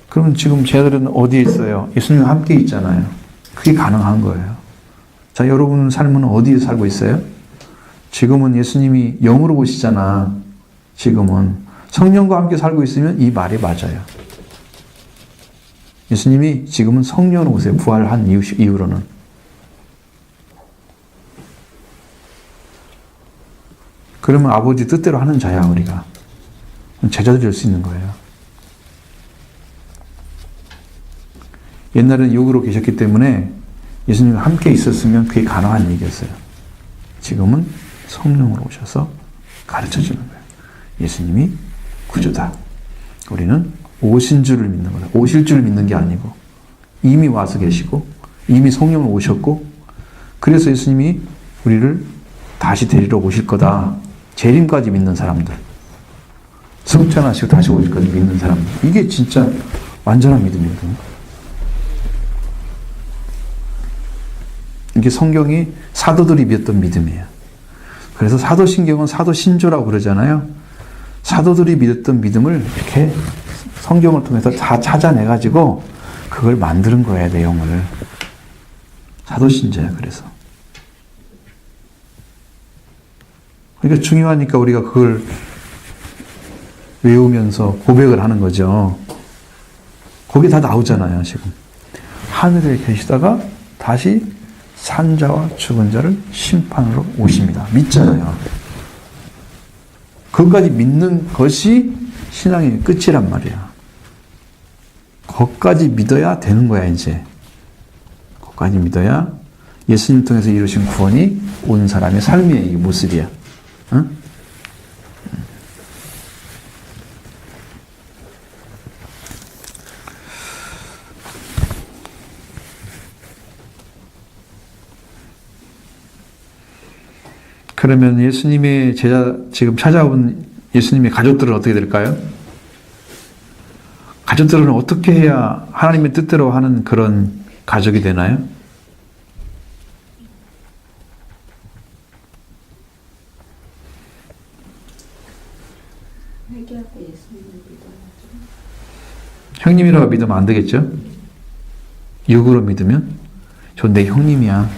그러면 지금 쟤들은 어디에 있어요? 예수님과 함께 있잖아요. 그게 가능한 거예요. 자, 여러분 삶은 어디에 살고 있어요? 지금은 예수님이 영으로 오시잖아. 지금은 성령과 함께 살고 있으면 이 말이 맞아요. 예수님이 지금은 성령으로 오세요. 부활한 이후로는. 그러면 아버지 뜻대로 하는 자야, 우리가. 제자들이 될 수 있는 거예요. 옛날에는 육으로 계셨기 때문에 예수님과 함께 있었으면 그게 가능한 얘기였어요. 지금은 성령으로 오셔서 가르쳐 주는 거예요. 예수님이 구주다. 우리는 오신 줄을 믿는 거다. 오실 줄을 믿는 게 아니고 이미 와서 계시고 이미 성령으로 오셨고 그래서 예수님이 우리를 다시 데리러 오실 거다. 재림까지 믿는 사람들. 승천하시고 다시 오실 거다 믿는 사람들. 이게 진짜 완전한 믿음이거든요. 이게 성경이 사도들이 믿었던 믿음이에요. 그래서 사도신경은 사도신조라고 그러잖아요. 사도들이 믿었던 믿음을 이렇게 성경을 통해서 다 찾아내가지고 그걸 만드는 거예요, 내용을. 사도신조야, 그래서. 그러니까 중요하니까 우리가 그걸 외우면서 고백을 하는 거죠. 거기 다 나오잖아요, 지금. 하늘에 계시다가 다시 산자와 죽은 자를 심판으로 오십니다. 믿잖아요. 그것까지 믿는 것이 신앙의 끝이란 말이야. 그것까지 믿어야 되는 거야, 이제. 그것까지 믿어야 예수님 통해서 이루신 구원이 온 사람의 삶의 모습이야. 응? 그러면 예수님의 제자, 지금 찾아온 예수님의 가족들은 어떻게 될까요? 가족들은 어떻게 해야 하나님의 뜻대로 하는 그런 가족이 되나요? 회개하고 예수님을 믿어야죠. 형님이라고 믿으면 안 되겠죠? 육으로 믿으면? 저 내 형님이야.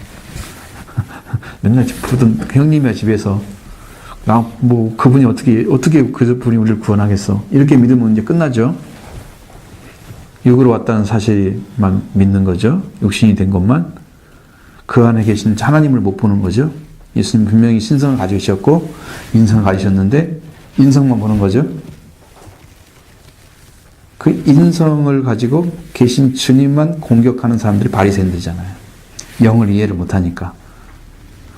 맨날 부르던 형님이야 집에서. 나 뭐 그분이 어떻게 그분이 우리를 구원하겠어? 이렇게 믿으면 이제 끝나죠. 육으로 왔다는 사실만 믿는 거죠. 육신이 된 것만. 그 안에 계신 하나님을 못 보는 거죠. 예수님 분명히 신성을 가지셨고 인성을 가지셨는데 인성만 보는 거죠. 그 인성을 가지고 계신 주님만 공격하는 사람들이 바리새인들이잖아요. 영을 이해를 못하니까.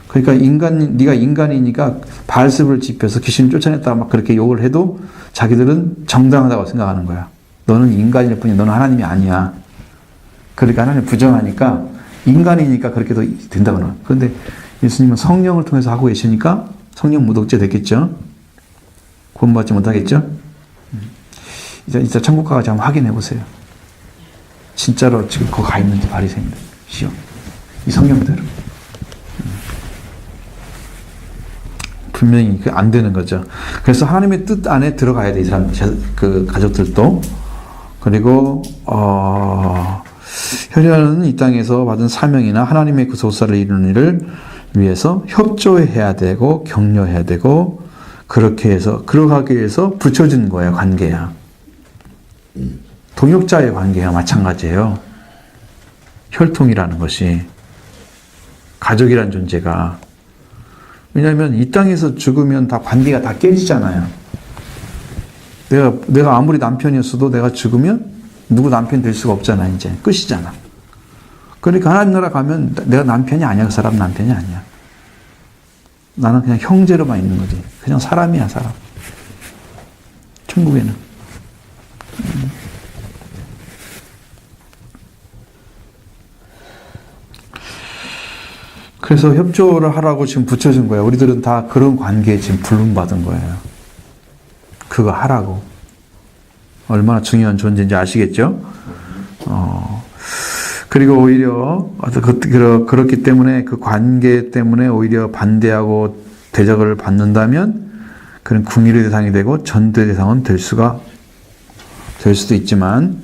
그러니까 네가 인간이니까 바알세불을 지펴서 귀신을 쫓아냈다가 막 그렇게 욕을 해도 자기들은 정당하다고 생각하는 거야. 너는 인간일 뿐이야. 너는 하나님이 아니야. 그러니까 하나님을 부정하니까 인간이니까 그렇게도 된다고 나와요. 그런데 예수님은 성령을 통해서 하고 계시니까 성령 무독자 됐겠죠? 구원받지 못하겠죠? 이제 천국 가서 한번 확인해 보세요. 진짜로 지금 거기 가 있는지 바리새인들 시험 이 성경대로 분명히 안 되는 거죠. 그래서 하나님의 뜻 안에 들어가야 돼 이 사람 그 가족들도. 그리고 혈연은 이 땅에서 받은 사명이나 하나님의 그 소사를 이루는 일을 위해서 협조해야 되고 격려해야 되고 그렇게 해서 그러기 위해서 붙여준 거예요. 관계야. 동역자의 관계와 마찬가지예요. 혈통이라는 것이 가족이라는 존재가. 왜냐하면 이 땅에서 죽으면 다 관계가 다 깨지잖아요. 내가 아무리 남편이었어도 내가 죽으면 누구 남편 될 수가 없잖아. 이제 끝이잖아. 그러니까 하나님 나라 가면 내가 남편이 아니야. 그 사람 남편이 아니야. 나는 그냥 형제로만 있는 거지. 그냥 사람이야, 사람. 천국에는. 그래서 협조를 하라고 지금 붙여준 거예요. 우리들은 다 그런 관계에 지금 부름받은 거예요. 그거 하라고. 얼마나 중요한 존재인지 아시겠죠? 그리고 오히려 그렇기 때문에 그 관계 때문에 오히려 반대하고 대적을 받는다면 그런 궁일의 대상이 되고 전대 대상은 될 수도 있지만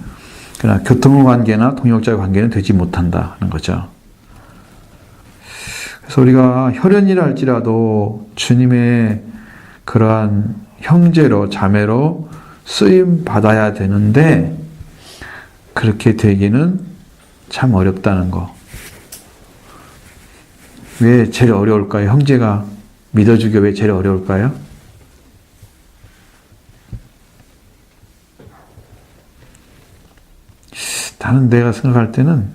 그러나 교통의 관계나 동역자의 관계는 되지 못한다는 거죠. 그래서 우리가 혈연이라 할지라도 주님의 그러한 형제로 자매로 쓰임 받아야 되는데 그렇게 되기는 참 어렵다는 거. 왜 제일 어려울까요? 형제가 믿어주기가 왜 제일 어려울까요? 나는 내가 생각할 때는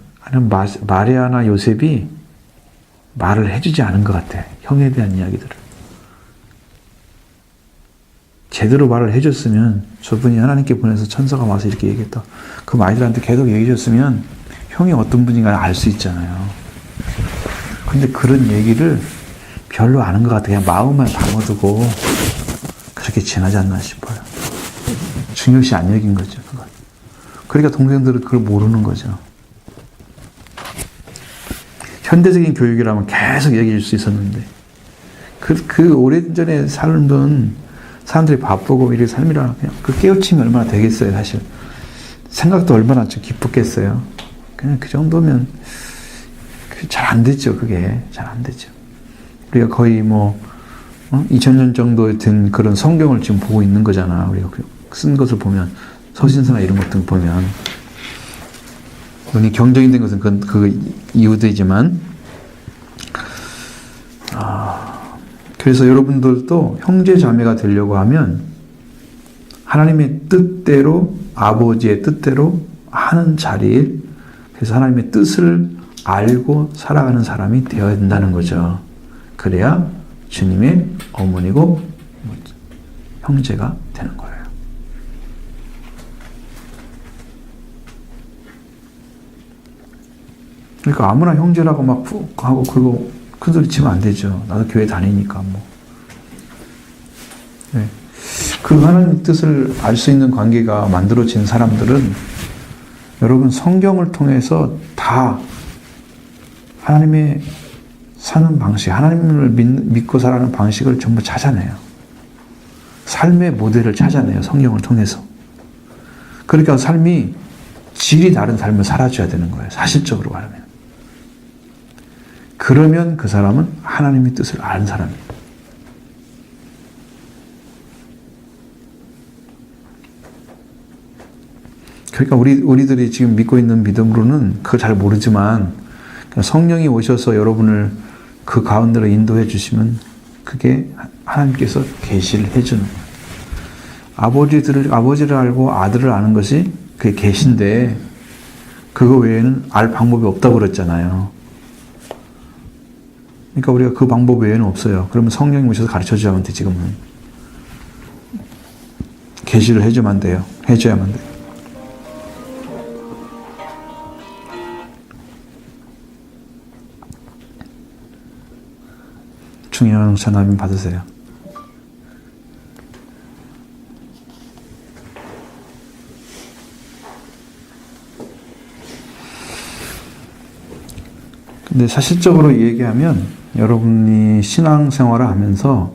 마리아나 요셉이 말을 해주지 않은 것 같아. 형에 대한 이야기들을. 제대로 말을 해줬으면 저분이 하나님께 보내서 천사가 와서 이렇게 얘기했다. 그럼 아이들한테 계속 얘기해줬으면 형이 어떤 분인가 알 수 있잖아요. 근데 그런 얘기를 별로 아는 것 같아. 그냥 마음만 담아두고 그렇게 지나지 않나 싶어요. 중요시 안 여긴 거죠. 그건. 그러니까 동생들은 그걸 모르는 거죠. 현대적인 교육이라면 계속 얘기해 줄 수 있었는데 그 오래전에 살던 사람들이 바쁘고 이렇게 삶이라 그냥 그 깨우침이 얼마나 되겠어요. 사실 생각도 얼마나 좀 기쁘겠어요. 그냥 그 정도면 잘 안 되죠. 그게 잘 안 되죠. 우리가 거의 2000년 정도 된 그런 성경을 지금 보고 있는 거잖아. 우리가 쓴 것을 보면 서신서나 이런 것들 보면 물론 경쟁이 된 것은 그 이유들이지만 그래서 여러분들도 형제 자매가 되려고 하면 하나님의 뜻대로 아버지의 뜻대로 하는 자리에 그래서 하나님의 뜻을 알고 살아가는 사람이 되어야 된다는 거죠. 그래야 주님의 어머니고 형제가 되는 거예요. 그러니까 아무나 형제라고 막 하고 그거 큰소리 치면 안 되죠. 나도 교회 다니니까 뭐. 네. 그 하나님 뜻을 알 수 있는 관계가 만들어진 사람들은 여러분 성경을 통해서 다 하나님의 사는 방식, 하나님을 믿고 살아가는 방식을 전부 찾아내요. 삶의 모델을 찾아내요. 성경을 통해서. 그러니까 삶이 질이 다른 삶을 살아줘야 되는 거예요. 사실적으로 말하면. 그러면 그 사람은 하나님의 뜻을 아는 사람이에요. 그러니까 우리들이 지금 믿고 있는 믿음으로는 그걸 잘 모르지만 성령이 오셔서 여러분을 그 가운데로 인도해 주시면 그게 하나님께서 계시를 해주는 거예요. 아버지를 알고 아들을 아는 것이 그게 계신데 그거 외에는 알 방법이 없다고 그랬잖아요. 그러니까 우리가 그 방법 외에는 없어요. 그러면 성령이 오셔서 가르쳐줘야만 돼. 지금은 계시를 해줘야만 돼요. 중요한 전화면 받으세요. 근데 사실적으로 얘기하면 여러분이 신앙생활을 하면서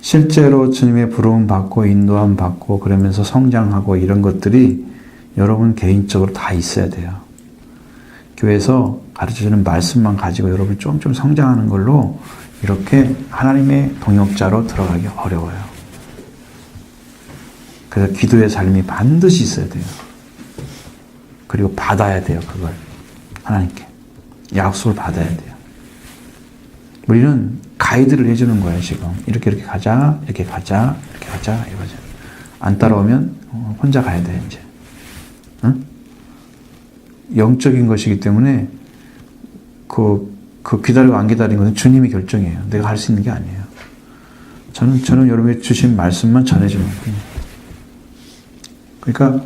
실제로 주님의 부름 받고 인도함 받고 그러면서 성장하고 이런 것들이 여러분 개인적으로 다 있어야 돼요. 교회에서 가르쳐주는 말씀만 가지고 여러분이 좀 성장하는 걸로 이렇게 하나님의 동역자로 들어가기 어려워요. 그래서 기도의 삶이 반드시 있어야 돼요. 그리고 받아야 돼요. 그걸 하나님께 약속을 받아야 돼요. 우리는 가이드를 해주는 거예요. 지금 이렇게 가자, 이렇게 가자. 안 따라오면 혼자 가야 돼. 이제 응? 영적인 것이기 때문에 그 기다리고 안 기다리는 것은 주님이 결정해요. 내가 할 수 있는 게 아니에요. 저는 여러분이 주신 말씀만 전해주는 거예요. 그러니까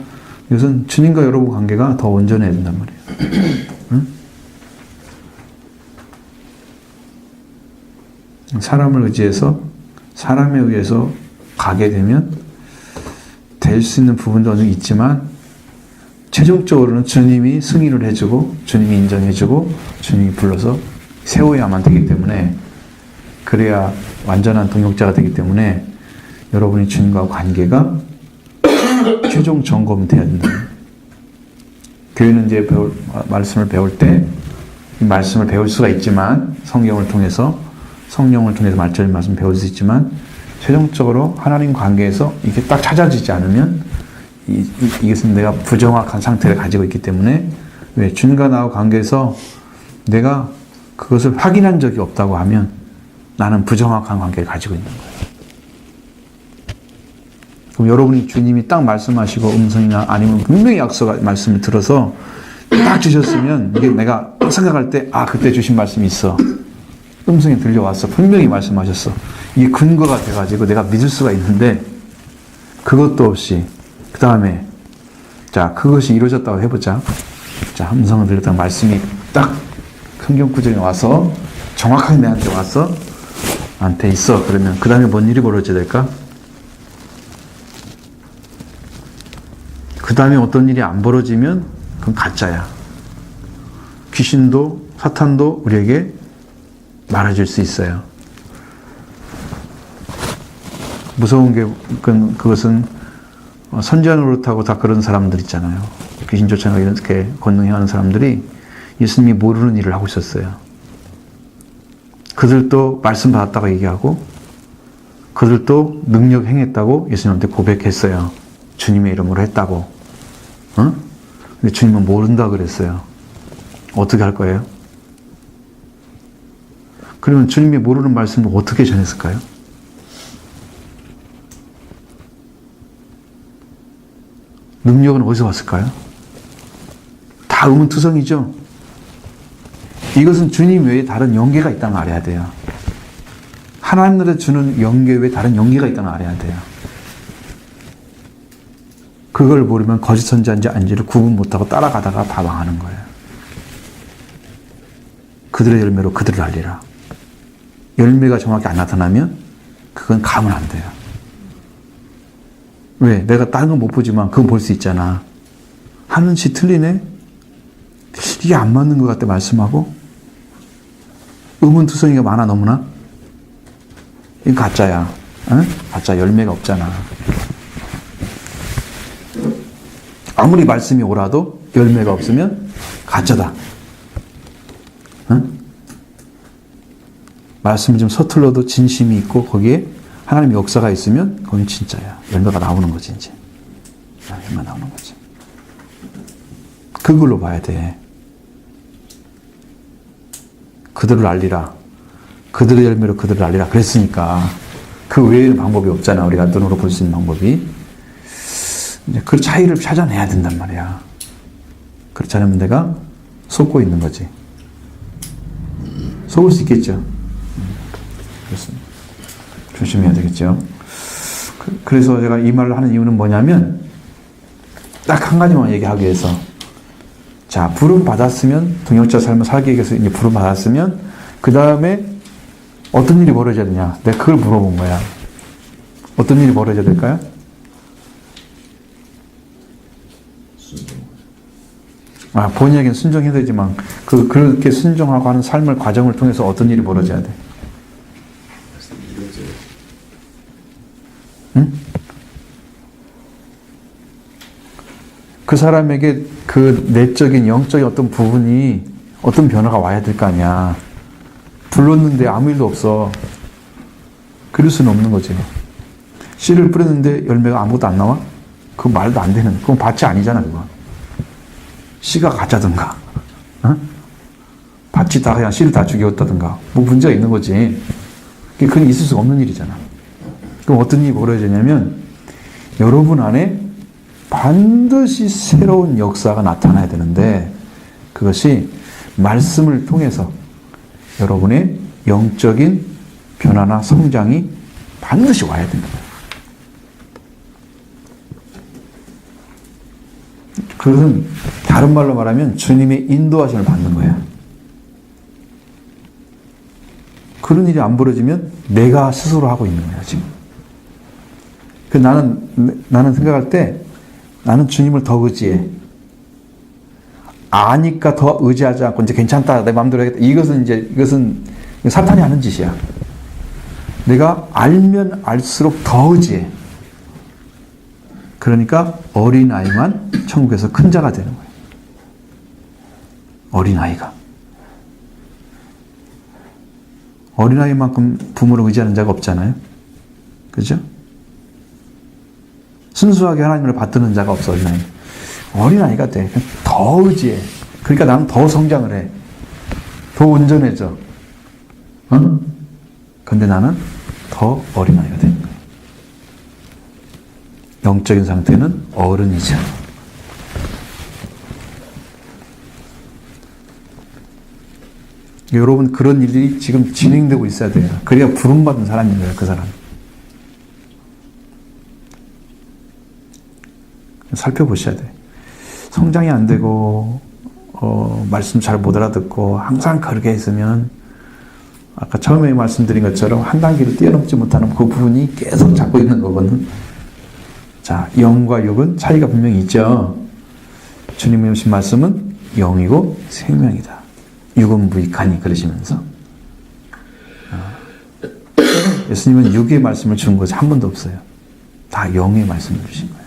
이것은 주님과 여러분 관계가 더 온전해야 된단 말이에요. 응? 사람을 의지해서 사람에 의해서 가게 되면 될 수 있는 부분도 어느 있지만 최종적으로는 주님이 승인을 해주고 주님이 인정해주고 주님이 불러서 세워야만 되기 때문에 그래야 완전한 동역자가 되기 때문에 여러분이 주님과 관계가 최종 점검돼야 된다. 교회는 이제 말씀을 배울 때 이 말씀을 배울 수가 있지만 성경을 통해서 성령을 통해서 말씀 배울 수 있지만 최종적으로 하나님 관계에서 이게 딱 찾아지지 않으면 이것은 내가 부정확한 상태를 가지고 있기 때문에 왜 주님과 나와 관계에서 내가 그것을 확인한 적이 없다고 하면 나는 부정확한 관계를 가지고 있는 거예요. 그럼 여러분이 주님이 딱 말씀하시고 음성이나 아니면 분명히 약속 말씀을 들어서 딱 주셨으면 이게 내가 생각할 때 그때 주신 말씀이 있어. 음성이 들려왔어. 분명히 말씀하셨어. 이게 근거가 돼가지고 내가 믿을 수가 있는데 그것도 없이 그 다음에 자 그것이 이루어졌다고 해보자. 자 음성을 들렸다가 말씀이 딱 성경 구절에 와서 정확하게 내한테 와서 나한테 있어. 그러면 그 다음에 뭔 일이 벌어져야 될까? 그 다음에 어떤 일이 안 벌어지면 그건 가짜야. 귀신도 사탄도 우리에게 말해줄 수 있어요. 무서운 게 그것은 선지자 노릇하고 다 그런 사람들 있잖아요. 귀신 쫓아내고 이렇게 권능행하는 사람들이 예수님이 모르는 일을 하고 있었어요. 그들도 말씀 받았다고 얘기하고 그들도 능력 행했다고 예수님한테 고백했어요. 주님의 이름으로 했다고. 근데 주님은 모른다 그랬어요. 어떻게 할 거예요? 그러면 주님이 모르는 말씀을 어떻게 전했을까요? 능력은 어디서 왔을까요? 다 의문투성이죠. 이것은 주님 외에 다른 영계가 있다는 걸 알아야 돼요. 하나님들에 주는 영계 외에 다른 영계가 있다는 걸 알아야 돼요. 그걸 모르면 거짓 선지자인지 아닌지를 구분 못하고 따라가다가 다 망하는 거예요. 그들의 열매로 그들을 알리라. 열매가 정확히 안 나타나면 그건 가면 안 돼요. 왜? 내가 다른 건 못 보지만 그건 볼 수 있잖아. 하는 시 틀리네? 이게 안 맞는 것 같아 말씀하고? 의문투성이가 많아 너무나? 이건 가짜야. 응? 가짜 열매가 없잖아. 아무리 말씀이 오라도 열매가 없으면 가짜다. 응? 말씀이 좀 서툴러도 진심이 있고 거기에 하나님의 역사가 있으면 그건 진짜야. 열매가 나오는 거지 이제. 열매가 나오는 거지. 그걸로 봐야 돼. 그들을 알리라. 그들의 열매로 그들을 알리라. 그랬으니까 그 외에는 방법이 없잖아. 우리가 눈으로 볼 수 있는 방법이. 이제 그 차이를 찾아내야 된단 말이야. 그렇지 않으면 내가 속고 있는 거지. 속을 수 있겠죠. 그렇습니다. 조심해야 되겠죠. 그래서 제가 이 말을 하는 이유는 뭐냐면 딱 한 가지만 얘기하기 위해서 자, 부름 받았으면 동역자 삶을 살기 위해서 이제 부름 받았으면 그 다음에 어떤 일이 벌어져야 되냐? 내가 그걸 물어본 거야. 어떤 일이 벌어져야 될까요? 본인에게는 순종해야 되지만 그렇게 순종하고 하는 삶을 과정을 통해서 어떤 일이 벌어져야 돼? 응? 그 사람에게 그 내적인 영적인 어떤 부분이 어떤 변화가 와야 될 거 아니야. 불렀는데 아무 일도 없어. 그럴 수는 없는 거지. 씨를 뿌렸는데 열매가 아무것도 안 나와? 그건 말도 안 되는. 그건 밭이 아니잖아 그건. 씨가 가짜든가, 어? 밭이 다 그냥 씨를 다 죽였다든가, 뭐 문제가 있는 거지. 그건 있을 수가 없는 일이잖아. 그럼 어떤 일이 벌어지냐면, 여러분 안에 반드시 새로운 역사가 나타나야 되는데, 그것이 말씀을 통해서 여러분의 영적인 변화나 성장이 반드시 와야 됩니다. 그것은 다른 말로 말하면 주님의 인도하심을 받는 거야. 그런 일이 안 벌어지면 내가 스스로 하고 있는 거야, 지금. 나는 생각할 때 나는 주님을 더 의지해. 아니까 더 의지하지 않고 이제 괜찮다, 내 마음대로 하겠다. 이것은 사탄이 하는 짓이야. 내가 알면 알수록 더 의지해. 그러니까 어린아이만 천국에서 큰 자가 되는 거예요. 어린아이가. 어린아이만큼 부모를 의지하는 자가 없잖아요. 그죠? 순수하게 하나님을 받드는 자가 없어, 어린아이. 어린아이가 돼. 더 의지해. 그러니까 나는 더 성장을 해. 더 온전해져. 응? 근데 나는 더 어린아이가 되는 거예요. 영적인 상태는 어른이죠. 여러분 그런 일이 지금 진행되고 있어야 돼요. 그래야 부름받은 사람인 거예요. 그 사람. 살펴보셔야 돼요. 성장이 안 되고 말씀 잘 못 알아듣고 항상 그렇게 있으면 아까 처음에 말씀드린 것처럼 한 단계를 뛰어넘지 못하는 그 부분이 계속 잡고 있는 거거든. 자, 영과 육은 차이가 분명히 있죠. 주님의 오신 말씀은 영이고 생명이다. 육은 무익하니 그러시면서 예수님은 육의 말씀을 준 것이 한 번도 없어요. 다 영의 말씀을 주신 거예요.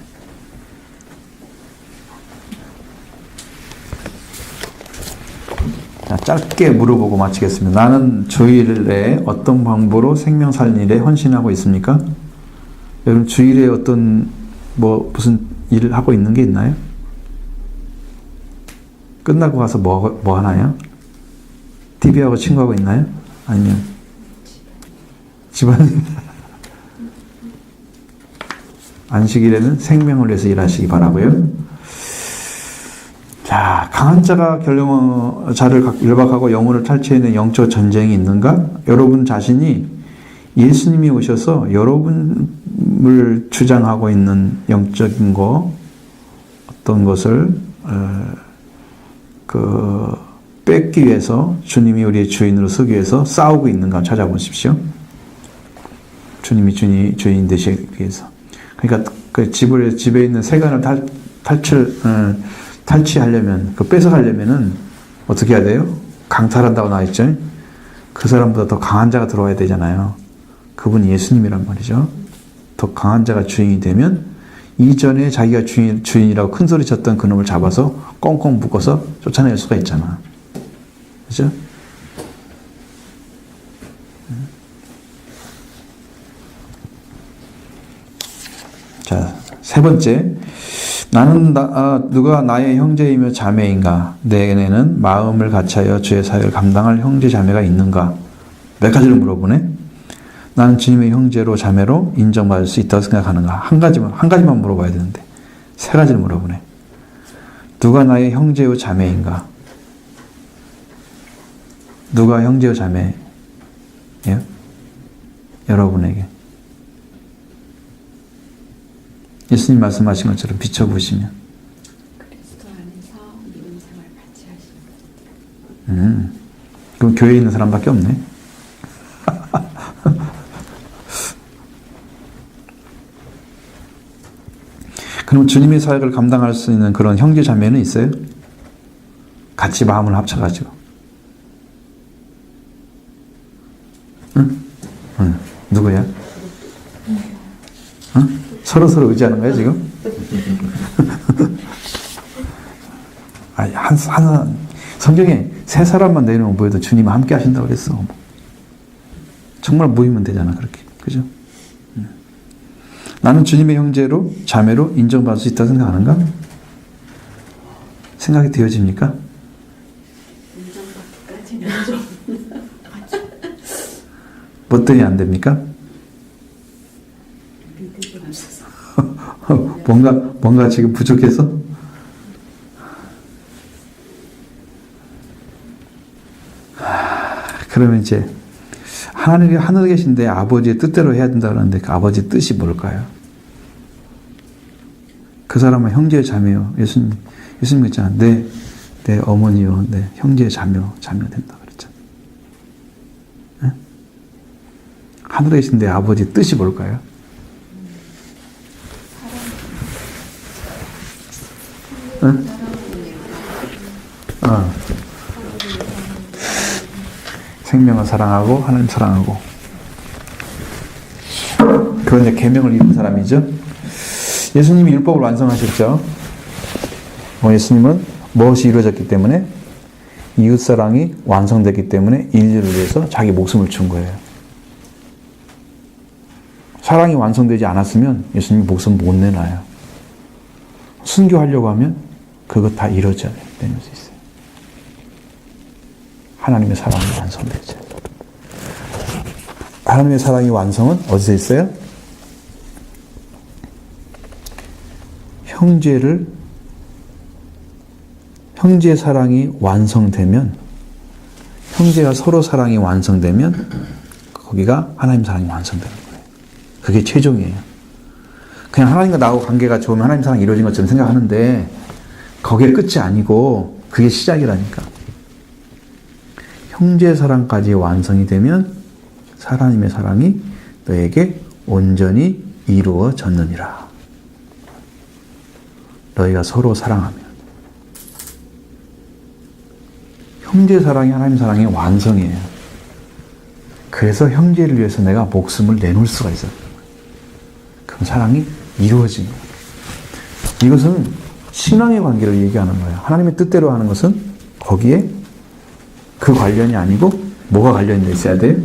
자, 짧게 물어보고 마치겠습니다. 나는 주일에 어떤 방법으로 생명 살리는 일에 헌신하고 있습니까? 여러분 주일에 어떤 무슨 일을 하고 있는 게 있나요? 끝나고 가서 뭐 하나요? TV하고 친구하고 있나요? 아니면 집안일? 안식일에는 생명을 위해서 일하시기 바라고요. 자, 강한 자가 자를 열박하고 영혼을 탈취해내는 영적 전쟁이 있는가? 여러분 자신이 예수님이 오셔서 여러분을 주장하고 있는 영적인 어떤 것을 뺏기 위해서 주님이 우리의 주인으로 서기 위해서 싸우고 있는가 찾아보십시오. 주님이 주인 되시기 위해서. 그러니까 그 집에 있는 세간을 탈취하려면, 그 뺏어가려면은 어떻게 해야 돼요? 강탈한다고 나와 있죠? 그 사람보다 더 강한 자가 들어와야 되잖아요. 그분이 예수님이란 말이죠. 더 강한 자가 주인이 되면 이전에 자기가 주인이라고 큰 소리 쳤던 그놈을 잡아서 꽁꽁 묶어서 쫓아낼 수가 있잖아. 그죠? 자, 세 번째. 나는 누가 나의 형제이며 자매인가? 내게는 마음을 같이하여 주의 사역을 감당할 형제 자매가 있는가? 몇 가지를 물어보네. 나는 주님의 형제로 자매로 인정받을 수 있다고 생각하는가? 한 가지만 물어봐야 되는데 세 가지를 물어보네. 누가 나의 형제요 자매인가? 누가 형제요 자매예요? 여러분에게. 예수님 말씀하신 것처럼 비춰보시면. 그리스도 안에서 믿음 생활 같이 하시는 것. 그럼 교회에 있는 사람밖에 없네. 그럼 주님의 사역을 감당할 수 있는 그런 형제 자매는 있어요? 같이 마음을 합쳐가지고. 응? 누구야? 응? 서로 의지하는 거야 지금? 아니, 성경에 세 사람만 내놓으면 뭐해도 주님 함께 하신다고 그랬어. 정말 모이면 되잖아 그렇게. 그죠? 나는 주님의 형제로 자매로 인정받을 수 있다고 생각하는가? 생각이 되어집니까? 인정받기까지는 좀. 뭐 때문에 안 됩니까? 믿음이 없어서. 뭔가 지금 부족해서? 그러면 이제 하늘에 계신데 아버지의 뜻대로 해야 된다 그러는데 그 아버지의 뜻이 뭘까요? 그 사람은 형제의 자매요. 예수님 있잖아. 내 어머니요, 내 형제의 자매요 된다 그랬잖아. 네? 하늘에 계신데 아버지의 뜻이 뭘까요? 응? 생명을 사랑하고 하나님 사랑하고. 그건 이제 계명을 입은 사람이죠. 예수님이 율법을 완성하셨죠. 예수님은 무엇이 이루어졌기 때문에? 이웃사랑이 완성됐기 때문에 인류를 위해서 자기 목숨을 준 거예요. 사랑이 완성되지 않았으면 예수님이 목숨 못 내놔요. 순교하려고 하면 그거 다 이루어져야 되는 수 있어요. 하나님의 사랑이 완성되죠. 하나님의 사랑의 완성은 어디서 있어요? 형제의 사랑이 완성되면, 형제가 서로 사랑이 완성되면 거기가 하나님 사랑이 완성되는 거예요. 그게 최종이에요. 그냥 하나님과 나하고 관계가 좋으면 하나님 사랑이 이루어진 것처럼 생각하는데 거기에 끝이 아니고 그게 시작이라니까. 형제 사랑까지 완성이 되면 하나님의 사랑이 너에게 온전히 이루어졌느니라. 너희가 서로 사랑하면. 형제 사랑이 하나님 사랑의 완성이에요. 그래서 형제를 위해서 내가 목숨을 내놓을 수가 있어요. 그럼 사랑이 이루어진 거예요. 이것은 신앙의 관계를 얘기하는 거예요. 하나님의 뜻대로 하는 것은 거기에 그 관련이 아니고 뭐가 관련이 있어야 돼요?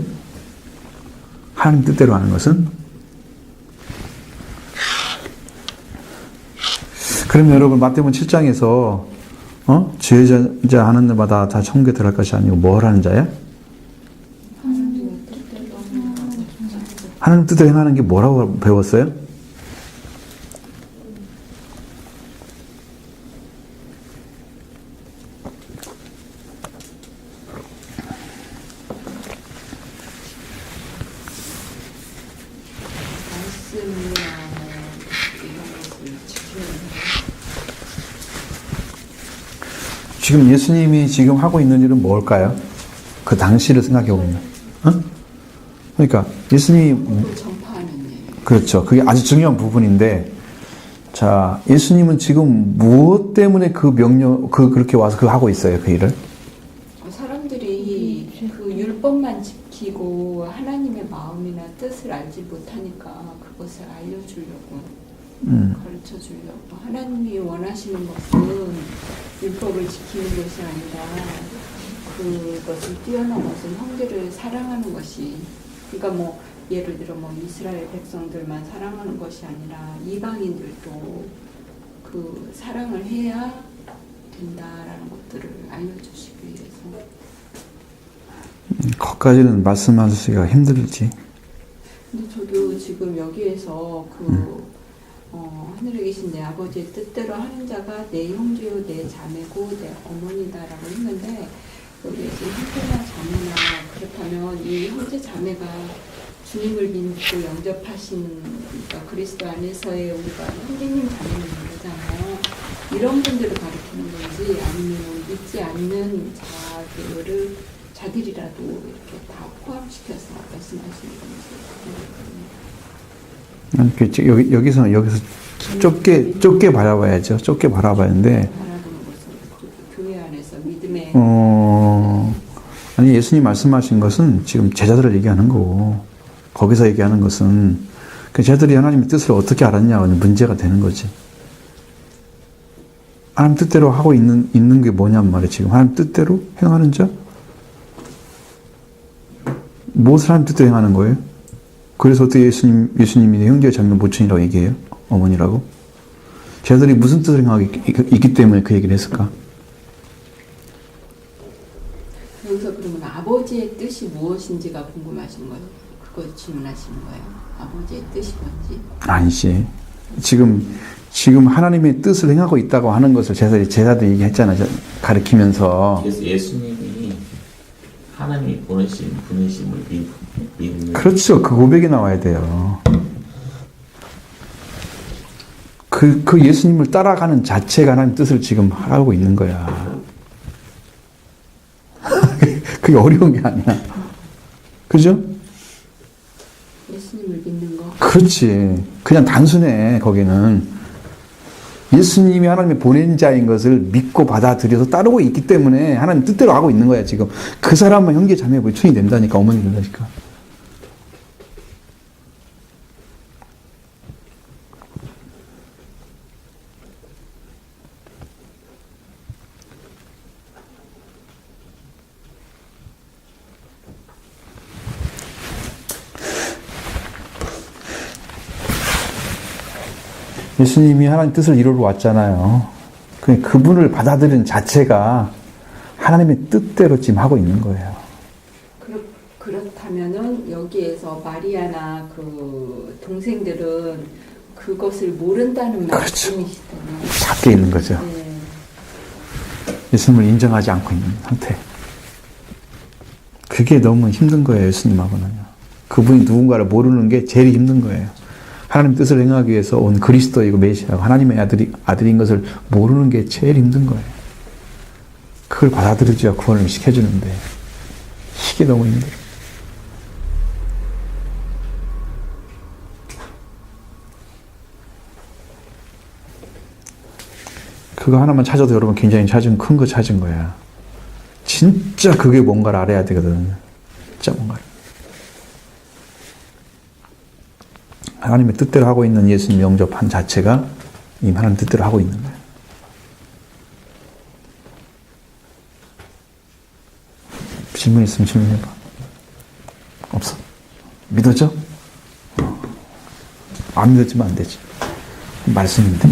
하나님 뜻대로 하는 것은. 그러면 여러분 마태복음 7장에서 죄자 하는 자마다 다 천국에 들어갈 것이 아니고 뭘 하는 자야? 하나님 뜻대로 행하는 게 뭐라고 배웠어요? 지금 예수님이 지금 하고 있는 일은 뭘까요? 그 당시를 생각해 보면. 그러니까 예수님이 전파하는 일. 그렇죠. 그게 아주 중요한 부분인데, 자, 예수님은 지금 무엇 때문에 그 명령, 그렇게 와서 그거 하고 있어요, 그 일을? 사람들이 그 율법만 지키고 하나님의 마음이나 뜻을 알지 못하니까 그것을 알려주려고 가르쳐 주려고. 하나님이 원하시는 것은 율법을 지키는 것이 아니라 그것을 뛰어넘어서 형제를 사랑하는 것이, 그러니까 뭐 예를 들어 뭐 이스라엘 백성들만 사랑하는 것이 아니라 이방인들도 그 사랑을 해야 된다라는 것들을 알려주시기 위해서. 거기까지는 말씀하시기가 힘들지. 근데 저도 지금 여기에서 하늘에 계신 내 아버지의 뜻대로 하는 자가 내 형제요 내 자매고 내 어머니다라고 했는데, 여기에서 형제나 자매나, 그렇다면 이 형제 자매가 주님을 믿고 영접하시는, 그러니까 그리스도 안에서의 우리가 형제님 자매는 모르잖아요. 이런 분들을 가리키는 건지, 아니면 믿지 않는 자들이라도 이렇게 다 포함시켜서 말씀하시는 건지. 여기서 좁게 바라봐야죠. 좁게 바라봐야는데. 바라보는 것은 교회 안에서 믿음의 아니, 예수님 말씀하신 것은 지금 제자들을 얘기하는 거고, 거기서 얘기하는 것은 그 제자들이 하나님의 뜻을 어떻게 알았냐는 문제가 되는 거지. 하나님 뜻대로 하고 있는 게 뭐냔 말이야. 지금 하나님 뜻대로 행하는 자? 무엇을 하나님 뜻대로 행하는 거예요? 그래서 어떻게 예수님이 형제 자매 모친이라고 얘기해요? 어머니라고? 제자들이 무슨 뜻을 행하고 있기 때문에 그 얘기를 했을까? 여기서 그러면 아버지의 뜻이 무엇인지가 궁금하신 거예요? 그거 질문하시는 거예요? 아버지의 뜻이 뭔지? 아니지. 지금 하나님의 뜻을 행하고 있다고 하는 것을 제자들이 얘기했잖아요. 가르치면서. 그래서 예수님이 하나님이 보내신 분이심을 믿는. 그렇죠. 그 고백이 나와야 돼요. 그 예수님을 따라가는 자체가 하나님 뜻을 지금 하고 있는 거야. 그게 어려운 게 아니야. 그죠? 예수님을 믿는 거. 그렇지. 그냥 단순해, 거기는. 예수님이 하나님의 보낸 자인 것을 믿고 받아들여서 따르고 있기 때문에 하나님 뜻대로 하고 있는 거야, 지금. 그 사람만 형제 자매 모친이 된다니까, 어머니 된다니까. 예수님이 하나님 뜻을 이루러 왔잖아요. 그분을 받아들이는 자체가 하나님의 뜻대로 지금 하고 있는 거예요. 그렇다면은 여기에서 마리아나 그 동생들은 그것을 모른다는 말씀이시잖아요. 밖에 있는 거죠. 네. 예수님을 인정하지 않고 있는 상태. 그게 너무 힘든 거예요, 예수님하고는요. 그분이 누군가를 모르는 게 제일 힘든 거예요. 하나님 뜻을 행하기 위해서 온 그리스도이고 메시아고 하나님의 아들인 것을 모르는 게 제일 힘든 거예요. 그걸 받아들여줘야 구원을 시켜주는데 이게 너무 힘들어요. 그거 하나만 찾아도 여러분 굉장히 큰 거 찾은 거야. 진짜 그게 뭔가를 알아야 되거든. 진짜 뭔가를. 하나님의 뜻대로 하고 있는 예수님 영접한 자체가 이미 하나님 뜻대로 하고 있는 거예요. 질문 있으면 질문해봐. 없어? 믿어져? 안 믿어지면 안 되지. 말씀인데.